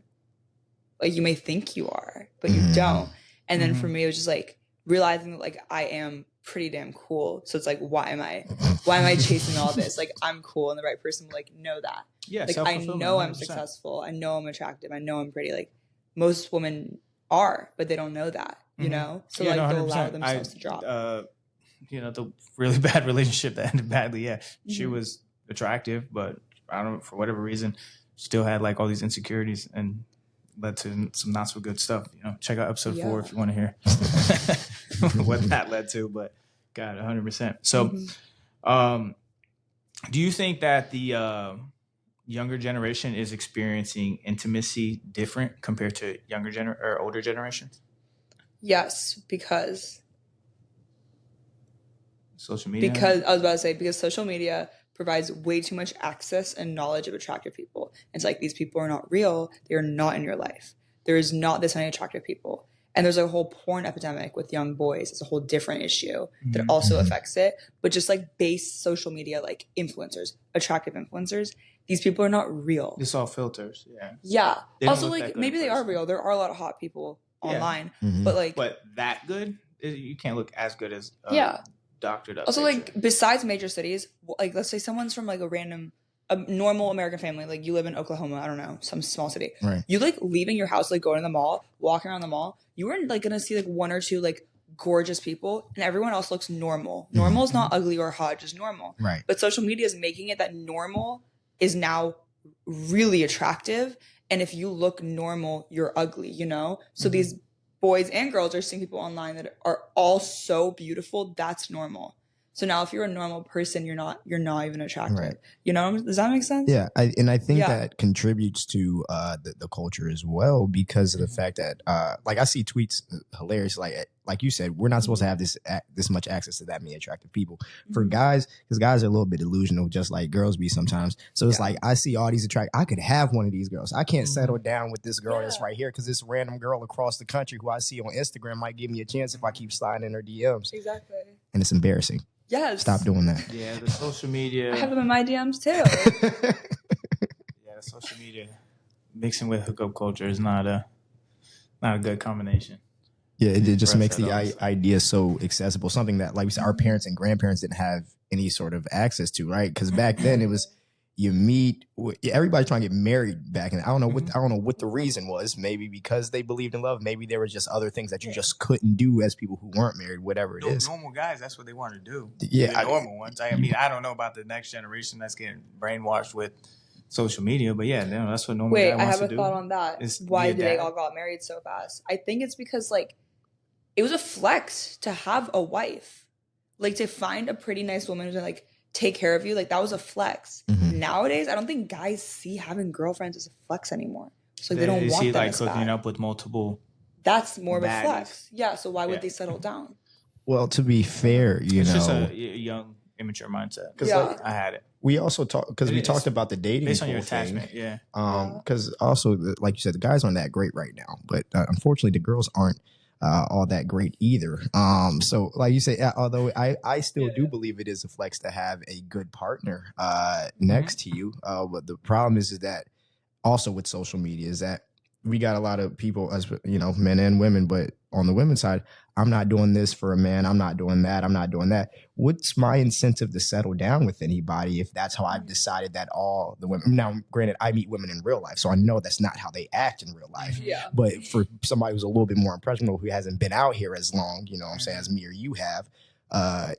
B: Like you may think you are, but you don't. And then for me, it was just like realizing that like I am pretty damn cool. So it's like, why am I chasing all this? Like I'm cool and the right person will like know that.
A: Yeah,
B: like I know 100%. I'm successful. I know I'm attractive. I know I'm pretty. Like most women are, but they don't know that, you know? So like they'll allow themselves to drop.
A: The really bad relationship that ended badly. Yeah. She was attractive, but I don't know, for whatever reason, still had like all these insecurities and led to some not so good stuff. You know, check out episode 4 if you want to hear what that led to, but God, 100%. So, do you think that the younger generation is experiencing intimacy different compared to older generations?
B: Yes, because
A: social media.
B: Because I was about to say because social media provides way too much access and knowledge of attractive people. It's like these people are not real. They are not in your life. There is not this many attractive people. And there's a whole porn epidemic with young boys. It's a whole different issue that also affects it. But just like base social media, like influencers, attractive influencers, these people are not real.
A: It's all filters. Yeah.
B: Yeah. Also, like maybe they are real. There are a lot of hot people online, but
A: that good, you can't look as good as doctored up.
B: Also, like besides major cities, like let's say someone's from like a normal American family, like you live in Oklahoma, I don't know, some small city.
C: Right.
B: You like leaving your house, like going to the mall, walking around the mall, you are like gonna see like one or two like gorgeous people, and everyone else looks normal. Normal is not ugly or hot, just normal.
C: Right.
B: But social media is making it that normal is now really attractive, and if you look normal, you're ugly. You know, so these boys and girls are seeing people online that are all so beautiful. That's normal. So now if you're a normal person, you're not even attractive. Right. You know, does that make sense?
C: Yeah. I think that contributes to the culture as well, because of the fact that like I see tweets hilarious. Like you said, we're not supposed to have this much access to that many attractive people. For guys, because guys are a little bit delusional, just like girls be sometimes. So it's like, I see all these I could have one of these girls. I can't settle down with this girl that's right here because this random girl across the country who I see on Instagram might give me a chance if I keep sliding in her DMs.
B: Exactly.
C: And it's embarrassing.
B: Yes.
C: Stop doing that.
A: Yeah, the social media.
B: I have them in my DMs too.
A: Yeah, the social media mixing with hookup culture is not a good combination.
C: Yeah, it just makes the idea so accessible. Something that, like we said, our parents and grandparents didn't have any sort of access to, right? Because back then it was you meet everybody trying to get married back, and I don't know what the reason was. Maybe because they believed in love. Maybe there was just other things that you just couldn't do as people who weren't married. Whatever it is.
A: Normal guys, that's what they want to do.
C: Yeah,
A: the normal ones. I mean, I don't know about the next generation that's getting brainwashed with social media, but yeah, that's what normal guy wants to do.
B: I have a thought on that. Why did they all got married so fast? I think it's because like it was a flex to have a wife, like to find a pretty nice woman who's gonna like take care of you. Like that was a flex. Nowadays, I don't think guys see having girlfriends as a flex anymore. So they don't
A: Is
B: want
A: he
B: that
A: like
B: as
A: hooking
B: bad.
A: up with multiple?
B: That's more of a
A: baddies.
B: flex. Yeah. So why would
A: Yeah.
B: they settle down?
C: Well, to be fair, you
A: It's
C: know,
A: just a young, immature mindset. Because
B: Yeah.
A: I had it.
C: we also talked because
A: And
C: we
A: it's
C: talked about the dating
A: Based on your
C: pool thing.
A: attachment, yeah.
C: Because also, like you said, the guys aren't that great right now, but unfortunately, the girls aren't all that great either. So like you say, although I still do believe it is a flex to have a good partner next to you, but the problem is that also with social media is that we got a lot of people, as you know, men and women, but on the women's side, I'm not doing this for a man. I'm not doing that. I'm not doing that. What's my incentive to settle down with anybody if that's how I've decided that all the women? Now, granted, I meet women in real life, so I know that's not how they act in real life.
B: Yeah.
C: But for somebody who's a little bit more impressionable, who hasn't been out here as long, you know what I'm saying, as me or you have,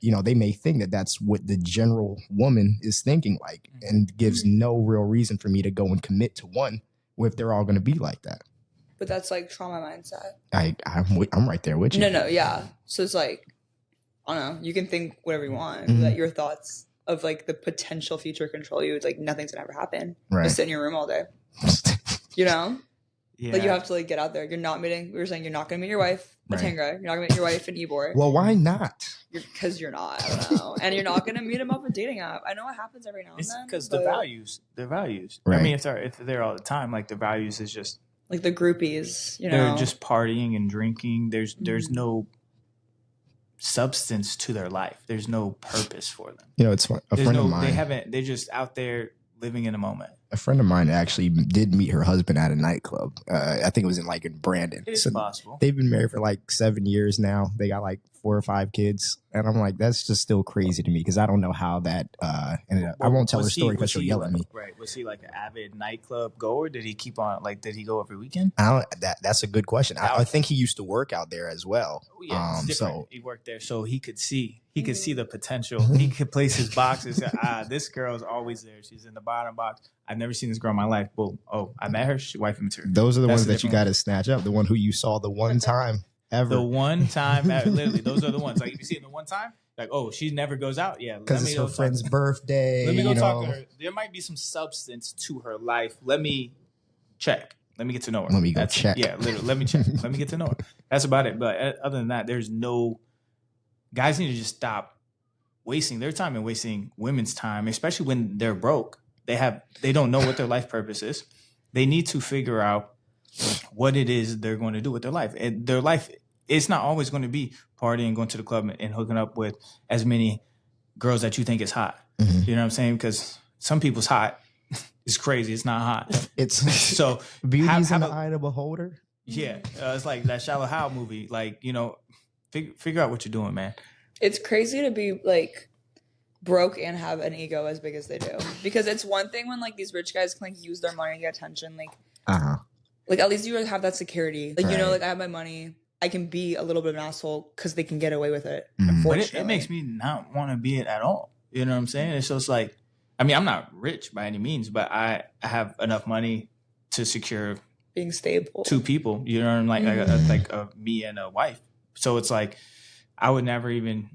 C: you know, they may think that that's what the general woman is thinking like, and gives no real reason for me to go and commit to one if they're all going to be like that.
B: But that's like trauma mindset.
C: I'm right there with you.
B: No, yeah. So it's like, I don't know. You can think whatever you want.
C: Mhm.
B: That your thoughts of like the potential future control you. It's like nothing's gonna ever happen.
C: Right.
B: Just sit in your room all day. You know.
A: Yeah.
B: Like you have to like get out there. You're not meeting. We were saying you're not gonna meet your wife at
C: Right.
B: Tangra. You're not gonna meet your wife in Ybor.
C: Well, why not?
B: Because you're not. I don't know. And you're not gonna meet him up a dating app. I know it happens every now and
A: It's
B: then.
A: because
B: but,
A: their values.
C: Right.
A: I mean, if they're there all the time, like the values is just
B: like the groupies. You know.
A: they're just partying and drinking. There's no substance to their life. There's no purpose for them.
C: You know, it's fun.
A: There's they're just out there living in a moment.
C: A friend of mine actually did meet her husband at a nightclub. I think it was in Brandon.
A: It's possible.
C: They've been married for like 7 years now. They got like 4 or 5 kids. And I'm like, that's just still crazy to me because I don't know how that ended up. I won't tell her story because she'll yell at me.
A: Right. Was he like an avid nightclub goer? Did he keep on, like, did he go every weekend?
C: That's a good question. I think he used to work out there as well.
A: Oh, yeah, it's different.
C: So
A: he worked there so he could see the potential. He could place his boxes. This girl's always there. She's in the bottom box. I've never seen this girl in my life. Boom. Oh, I met her. She's wifey material.
C: those are the ones that you got to snatch up. The one who you saw the one time ever.
A: The one time, literally, those are the ones. Like if you see it the one time, like, oh, she never goes out. Yeah,
C: because it's her friend's birthday.
A: Let me go talk to her. There might be some substance to her life. Let me check. Let me get to know her.
C: Let me go check.
A: Yeah, literally. Let me check. Let me get to know her. That's about it. But other than that, there's no. Guys need to just stop wasting their time and wasting women's time, especially when they're broke. They don't know what their life purpose is. They need to figure out what it is they're going to do with their life. And their life, it's not always going to be partying, going to the club, and hooking up with as many girls that you think is hot.
C: Mhm.
A: You know what I'm saying? Because some people's hot is crazy. It's not hot.
C: It's
A: So
C: beauty's in the eye of the beholder.
A: yeah, it's like that Shallow Hal movie. Like, you know, figure out what you're doing, man.
B: it's crazy to be like broke and have an ego as big as they do. Because it's one thing when like these rich guys can like use their money to get attention. Like at least you have that security. Like, you know,
C: Right.
B: like I have my money. I can be a little bit of an asshole because they can get away with it.
C: Mhm.
A: But
B: Unfortunately.
A: it makes me not want to be it at all. You know what I'm saying? It's just like, I mean, I'm not rich by any means, but I have enough money to secure
B: being stable.
A: 2 people. You know what I'm like, me and a wife. So it's like, I would never even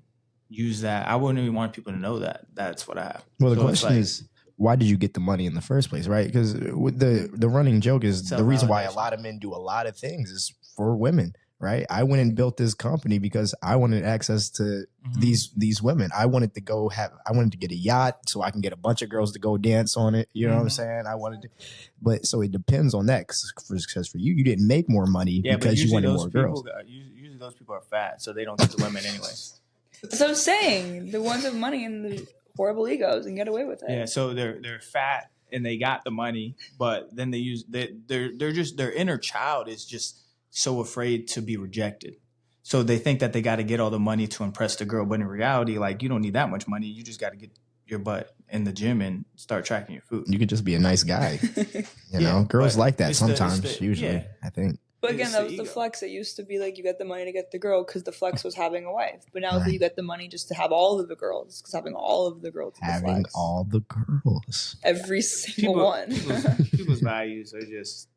A: use that. I wouldn't even want people to know that that's what I have.
C: Well, the
A: So it's
C: question
A: like,
C: is, why did you get the money in the first place, right? Because with the running joke is the reason why a lot of men do a lot of things is for women, right? I went and built this company because I wanted access to these women. I wanted to get a yacht so I can get a bunch of girls to go dance on it. You know what I'm saying? But so it depends on that. Because for you, you didn't make more money because you wanted more girls.
A: Usually those people are fat, so they don't get the women anyway.
B: So I'm saying the ones with money and the horrible egos and get away with it.
A: Yeah, so they're fat and they got the money, but then they're just their inner child is just so afraid to be rejected. So they think that they got to get all the money to impress the girl, but in reality, like, you don't need that much money. You just got to get your butt in the gym and start tracking your food.
C: You could just be a nice guy. You know, girls like that sometimes, usually, I think.
B: But again,
A: It's
B: that
A: the
B: was the
A: ego.
B: flex. It used to be like you get the money to get the girl because the flex was having a wife. But now you get the money just to have all of the girls because having all of the girls is the
C: Having
B: flex.
C: all the girls.
B: Every single one.
A: People's values are just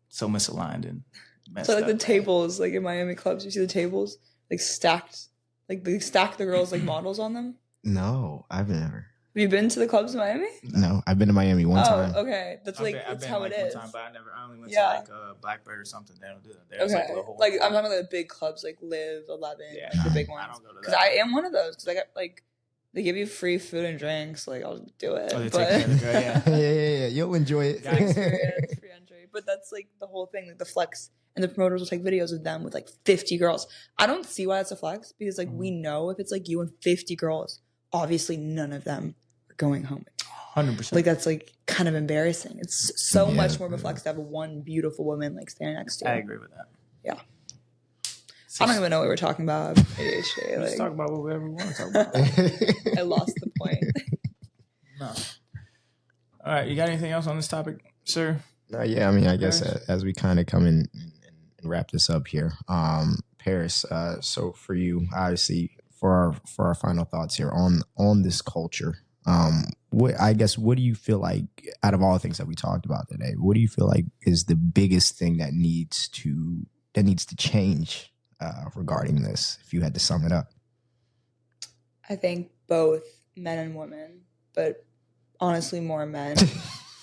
A: so misaligned and messed
B: So like
A: up.
B: the tables, like in Miami clubs, you see the tables like stacked, like they stack the girls like models on them.
C: No, I've never.
B: you been to the clubs in Miami?
C: No, I've been to Miami one time.
B: Oh, okay. That's like
A: I've
B: that's
A: been
B: how
A: like
B: it
A: one
B: is.
A: time, but I only went
B: Yeah.
A: to like Blackbird or something. They don't do that. There's
B: Okay.
A: like
B: I'm talking about the big clubs like Live, 11,
A: Yeah.
B: like the big ones.
A: I don't go to
B: Because
A: that.
B: I am one of those. Because I got like they give you free food and drinks. Like I'll do it.
A: Oh, they
B: but
A: take care of the girl, yeah.
C: Yeah. You'll enjoy it.
A: Got
B: experience, free entry. But that's like the whole thing. Like the flex, and the promoters will take videos of them with like 50 girls. I don't see why that's a flex because like we know if it's like you and 50 girls, obviously none of them are going home.
A: 100%.
B: Like that's like kind of embarrassing. It's so much more of a flex to have one beautiful woman like standing next to you.
A: I agree with that.
B: Yeah. I don't even know what we're talking about. ADHD,
A: Let's
B: like,
A: talk about whatever we want to talk about.
B: I lost the point.
A: No. All right. You got anything else on this topic, sir?
C: Yeah, I mean, I guess as we kind of come in and wrap this up here, Paris. So for you, obviously, for our final thoughts here on this culture, what do you feel like out of all the things that we talked about today, what do you feel like is the biggest thing that needs to change regarding this? If you had to sum it up,
B: I think both men and women, but honestly more men,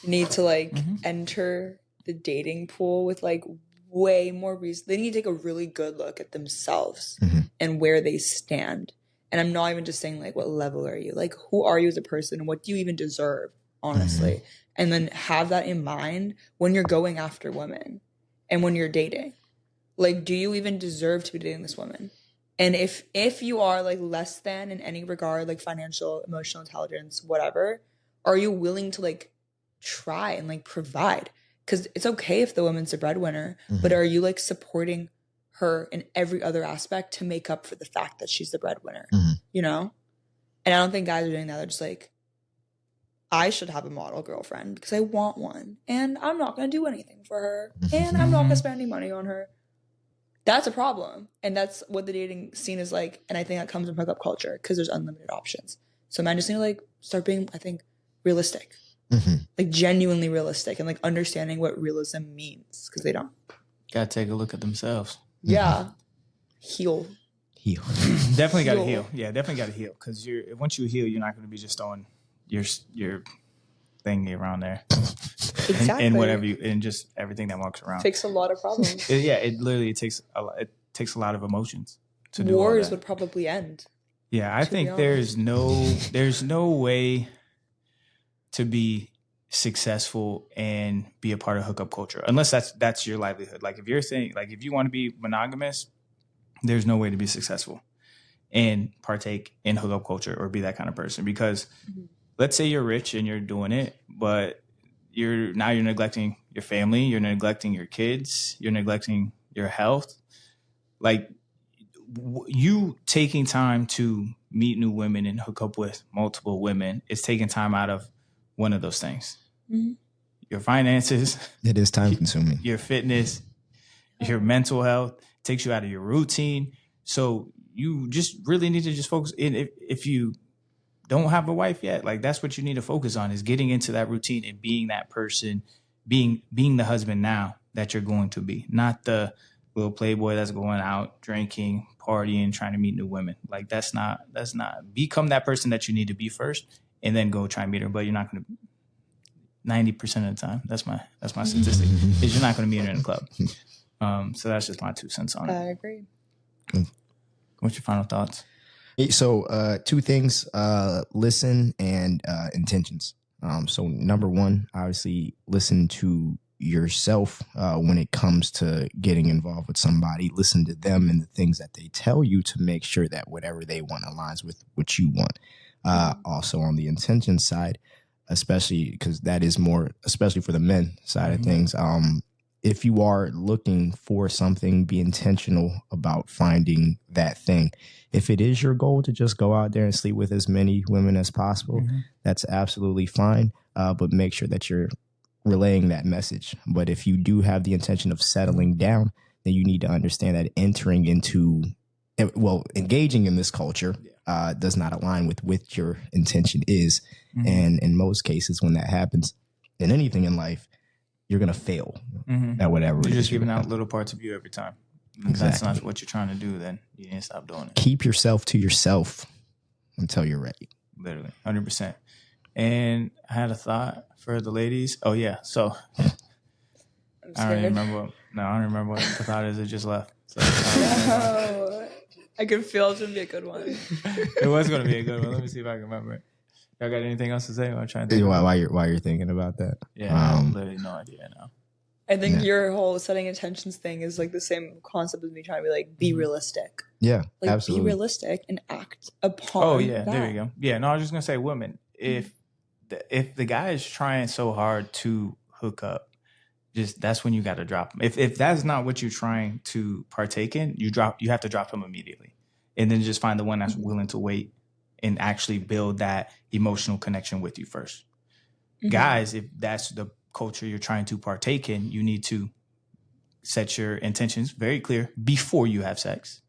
B: need to like enter the dating pool with like way more reason. They need to take a really good look at themselves and where they stand. And I'm not even just saying like what level are you? Like who are you as a person and what do you even deserve, honestly? And then have that in mind when you're going after women and when you're dating. Like, do you even deserve to be dating this woman? And if you are like less than in any regard, like financial, emotional intelligence, whatever, are you willing to like try and like provide? Because it's okay if the woman's a breadwinner, but are you like supporting her in every other aspect to make up for the fact that she's the breadwinner? You know? And I don't think guys are doing that. They're just like, I should have a model girlfriend because I want one. And I'm not going to do anything for her. And I'm not going to spend any money on her. That's a problem. And that's what the dating scene is like. And I think that comes from hookup culture because there's unlimited options. So men just need to like start being, I think, realistic. Like genuinely realistic and like understanding what realism means because they don't.
A: Gotta take a look at themselves.
B: Yeah. Heal.
A: Definitely gotta heal. Yeah, definitely gotta heal. Because once you heal, you're not gonna be just throwing your thing around there.
B: Exactly.
A: And whatever and just everything that walks around.
B: Takes a lot of problems.
A: It literally takes a lot of emotions to do all
B: Wars
A: that.
B: would probably end.
A: Yeah, I think there's no way to be successful and be a part of hookup culture unless that's your livelihood. Like if you're saying like if you want to be monogamous, there's no way to be successful and partake in hookup culture or be that kind of person because let's say you're rich and you're doing it, but you're neglecting your family, you're neglecting your kids, you're neglecting your health. Like you taking time to meet new women and hook up with multiple women is taking time out of one of those things. Your finances.
C: It is time consuming.
A: Your fitness, your mental health takes you out of your routine. So you just really need to just focus. If you don't have a wife yet, like that's what you need to focus on is getting into that routine and being that person, being the husband now that you're going to be, not the little playboy that's going out drinking, partying, trying to meet new women. Like that's not become that person that you need to be first and then go try and meet her. But you're not going to 90% of the time. That's my statistic is you're not going to meet her in the club. So that's just my 2 cents on it.
B: I agree.
A: What's your final thoughts?
C: So two things, listen and intentions. So number one, obviously listen to yourself when it comes to getting involved with somebody. Listen to them and the things that they tell you to make sure that whatever they want aligns with what you want. Also on the intention side, especially because that is more, especially for the men side of things. If you are looking for something, be intentional about finding that thing. If it is your goal to just go out there and sleep with as many women as possible, that's absolutely fine. But make sure that you're relaying that message. But if you do have the intention of settling down, then you need to understand that engaging in this culture does not align with what your intention is. And in most cases, when that happens in anything in life, you're going to fail at whatever.
A: You're just giving out little parts of you every time. If that's not what you're trying to do, then you need to stop doing it.
C: Keep yourself to yourself until you're ready.
A: Literally, 100%. And I had a thought for the ladies. Oh yeah, so I don't even remember. I don't remember what the thought is. It just left. So,
B: I could feel it's gonna be a good one.
A: It was gonna be a good one. Let me see if I can remember it. Y'all got anything else to say? I'm trying to think.
C: While you're thinking about that.
A: Yeah, I have literally no idea now.
B: I think your whole setting intentions thing is like the same concept as me trying to be like, be realistic.
C: Yeah,
B: like,
C: absolutely.
B: Be realistic and act upon.
A: Oh yeah,
B: that.
A: there you go. Yeah, no, I was just gonna say, women, if the guy is trying so hard to hook up, just that's when you got to drop him. If that's not what you're trying to partake in, you have to drop him immediately, and then just find the one that's willing to wait and actually build that emotional connection with you first. Mm-hmm. Guys, if that's the culture you're trying to partake in, you need to set your intentions very clear before you have sex.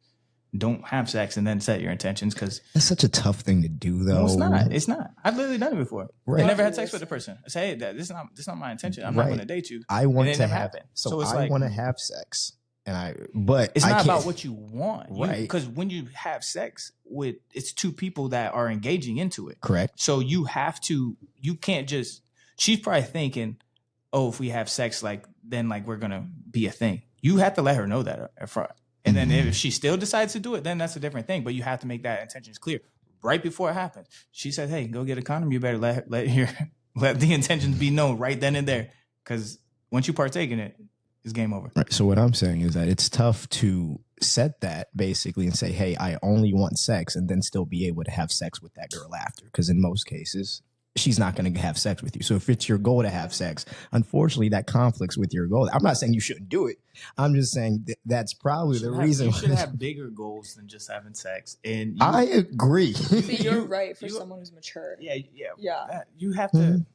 A: Don't have sex and then set your intentions, because
C: that's such a tough thing to do, though.
A: No, it's not. I've literally done it before.
C: Right.
A: I never had sex with a person. I say, hey, this is not my intention. I'm not going to date you.
C: I want to
A: have it.
C: So I want to have sex, but
A: it's not
C: can't.
A: about what you want,
C: right?
A: Because when you have sex it's two people that are engaging into it.
C: Correct.
A: So you can't just. She's probably thinking, oh, if we have sex, then we're gonna be a thing. You have to let her know that up front. And then if she still decides to do it, then that's a different thing. But you have to make that intentions clear right before it happens. She said, hey, go get a condom. You better let the intentions be known right then and there. Because once you partake in it, it's game over.
C: Right. So what I'm saying is that it's tough to set that basically and say, hey, I only want sex, and then still be able to have sex with that girl after. Because in most cases, she's not going to have sex with you. So if it's your goal to have sex, unfortunately, that conflicts with your goal. I'm not saying you shouldn't do it. I'm just saying that's probably the reason.
A: You should have bigger goals than just having sex. And
C: I agree.
B: See, you're right for someone who's mature.
A: Yeah.
B: You
A: have to.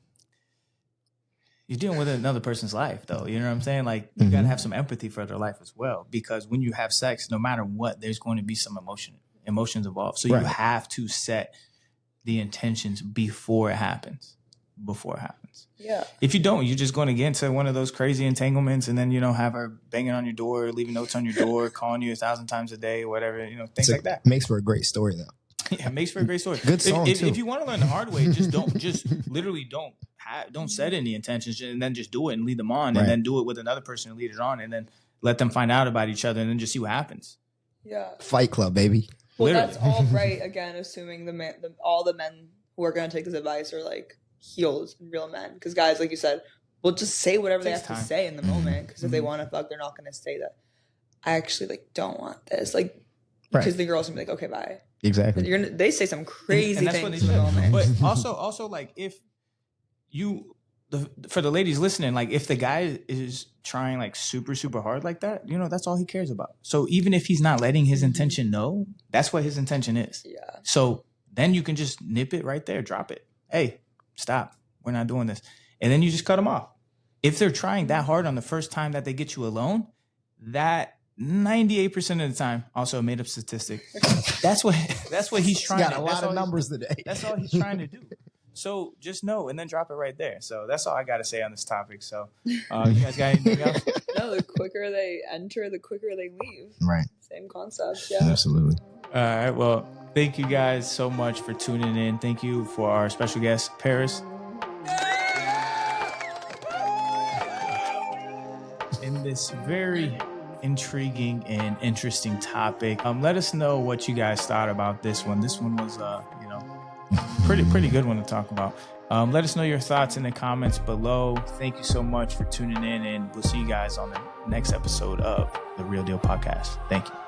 A: You're dealing with another person's life, though. You know what I'm saying? You got to have some empathy for their life as well. Because when you have sex, no matter what, there's going to be some emotions involved. So you have to set the intentions before it happens. Yeah. If you don't, you're just going to get into one of those crazy entanglements, and then have her banging on your door, leaving notes on your door, calling you 1,000 times a day, whatever, things like that.
C: Makes for a great story, though.
A: Yeah, it makes for a great story.
C: Good song too.
A: If you want to learn the hard way, literally don't set any intentions, and then just do it and lead them on, and then do it with another person and lead it on, and then let them find out about each other, and then just see what happens.
B: Yeah.
C: Fight Club, baby.
B: Well, that's all right. Again, assuming all the men who are going to take this advice are healed and real men. Because guys, like you said, will just say whatever they have to say in the moment. Because if they want to fuck, they're not going to say that. I actually don't want this. Because the girl's gonna be okay, bye.
C: Exactly.
B: They say some crazy things in the moment.
A: But also if you. For the ladies listening, if the guy is trying super, super hard like that, that's all he cares about. So even if he's not letting his intention know, that's what his intention is.
B: Yeah.
A: So then you can just nip it right there, drop it. Hey, stop. We're not doing this. And then you just cut them off. If they're trying that hard on the first time that they get you alone, that 98% of the time, also a made up statistic, that's what he's trying.
C: Got a lot of numbers today.
A: That's all he's trying to do. So just know, and then drop it right there. So that's all I got to say on this topic. So you guys got anything else?
B: No, the quicker they enter, the quicker they leave.
C: Right.
B: Same concept. Yeah.
C: Absolutely.
A: All right. Well, thank you guys so much for tuning in. Thank you for our special guest, Paris. In this very intriguing and interesting topic, let us know what you guys thought about this one. This one was, pretty good one to talk about. Let us know your thoughts in the comments below. Thank you so much for tuning in, and we'll see you guys on the next episode of the Real Deal Podcast. Thank you.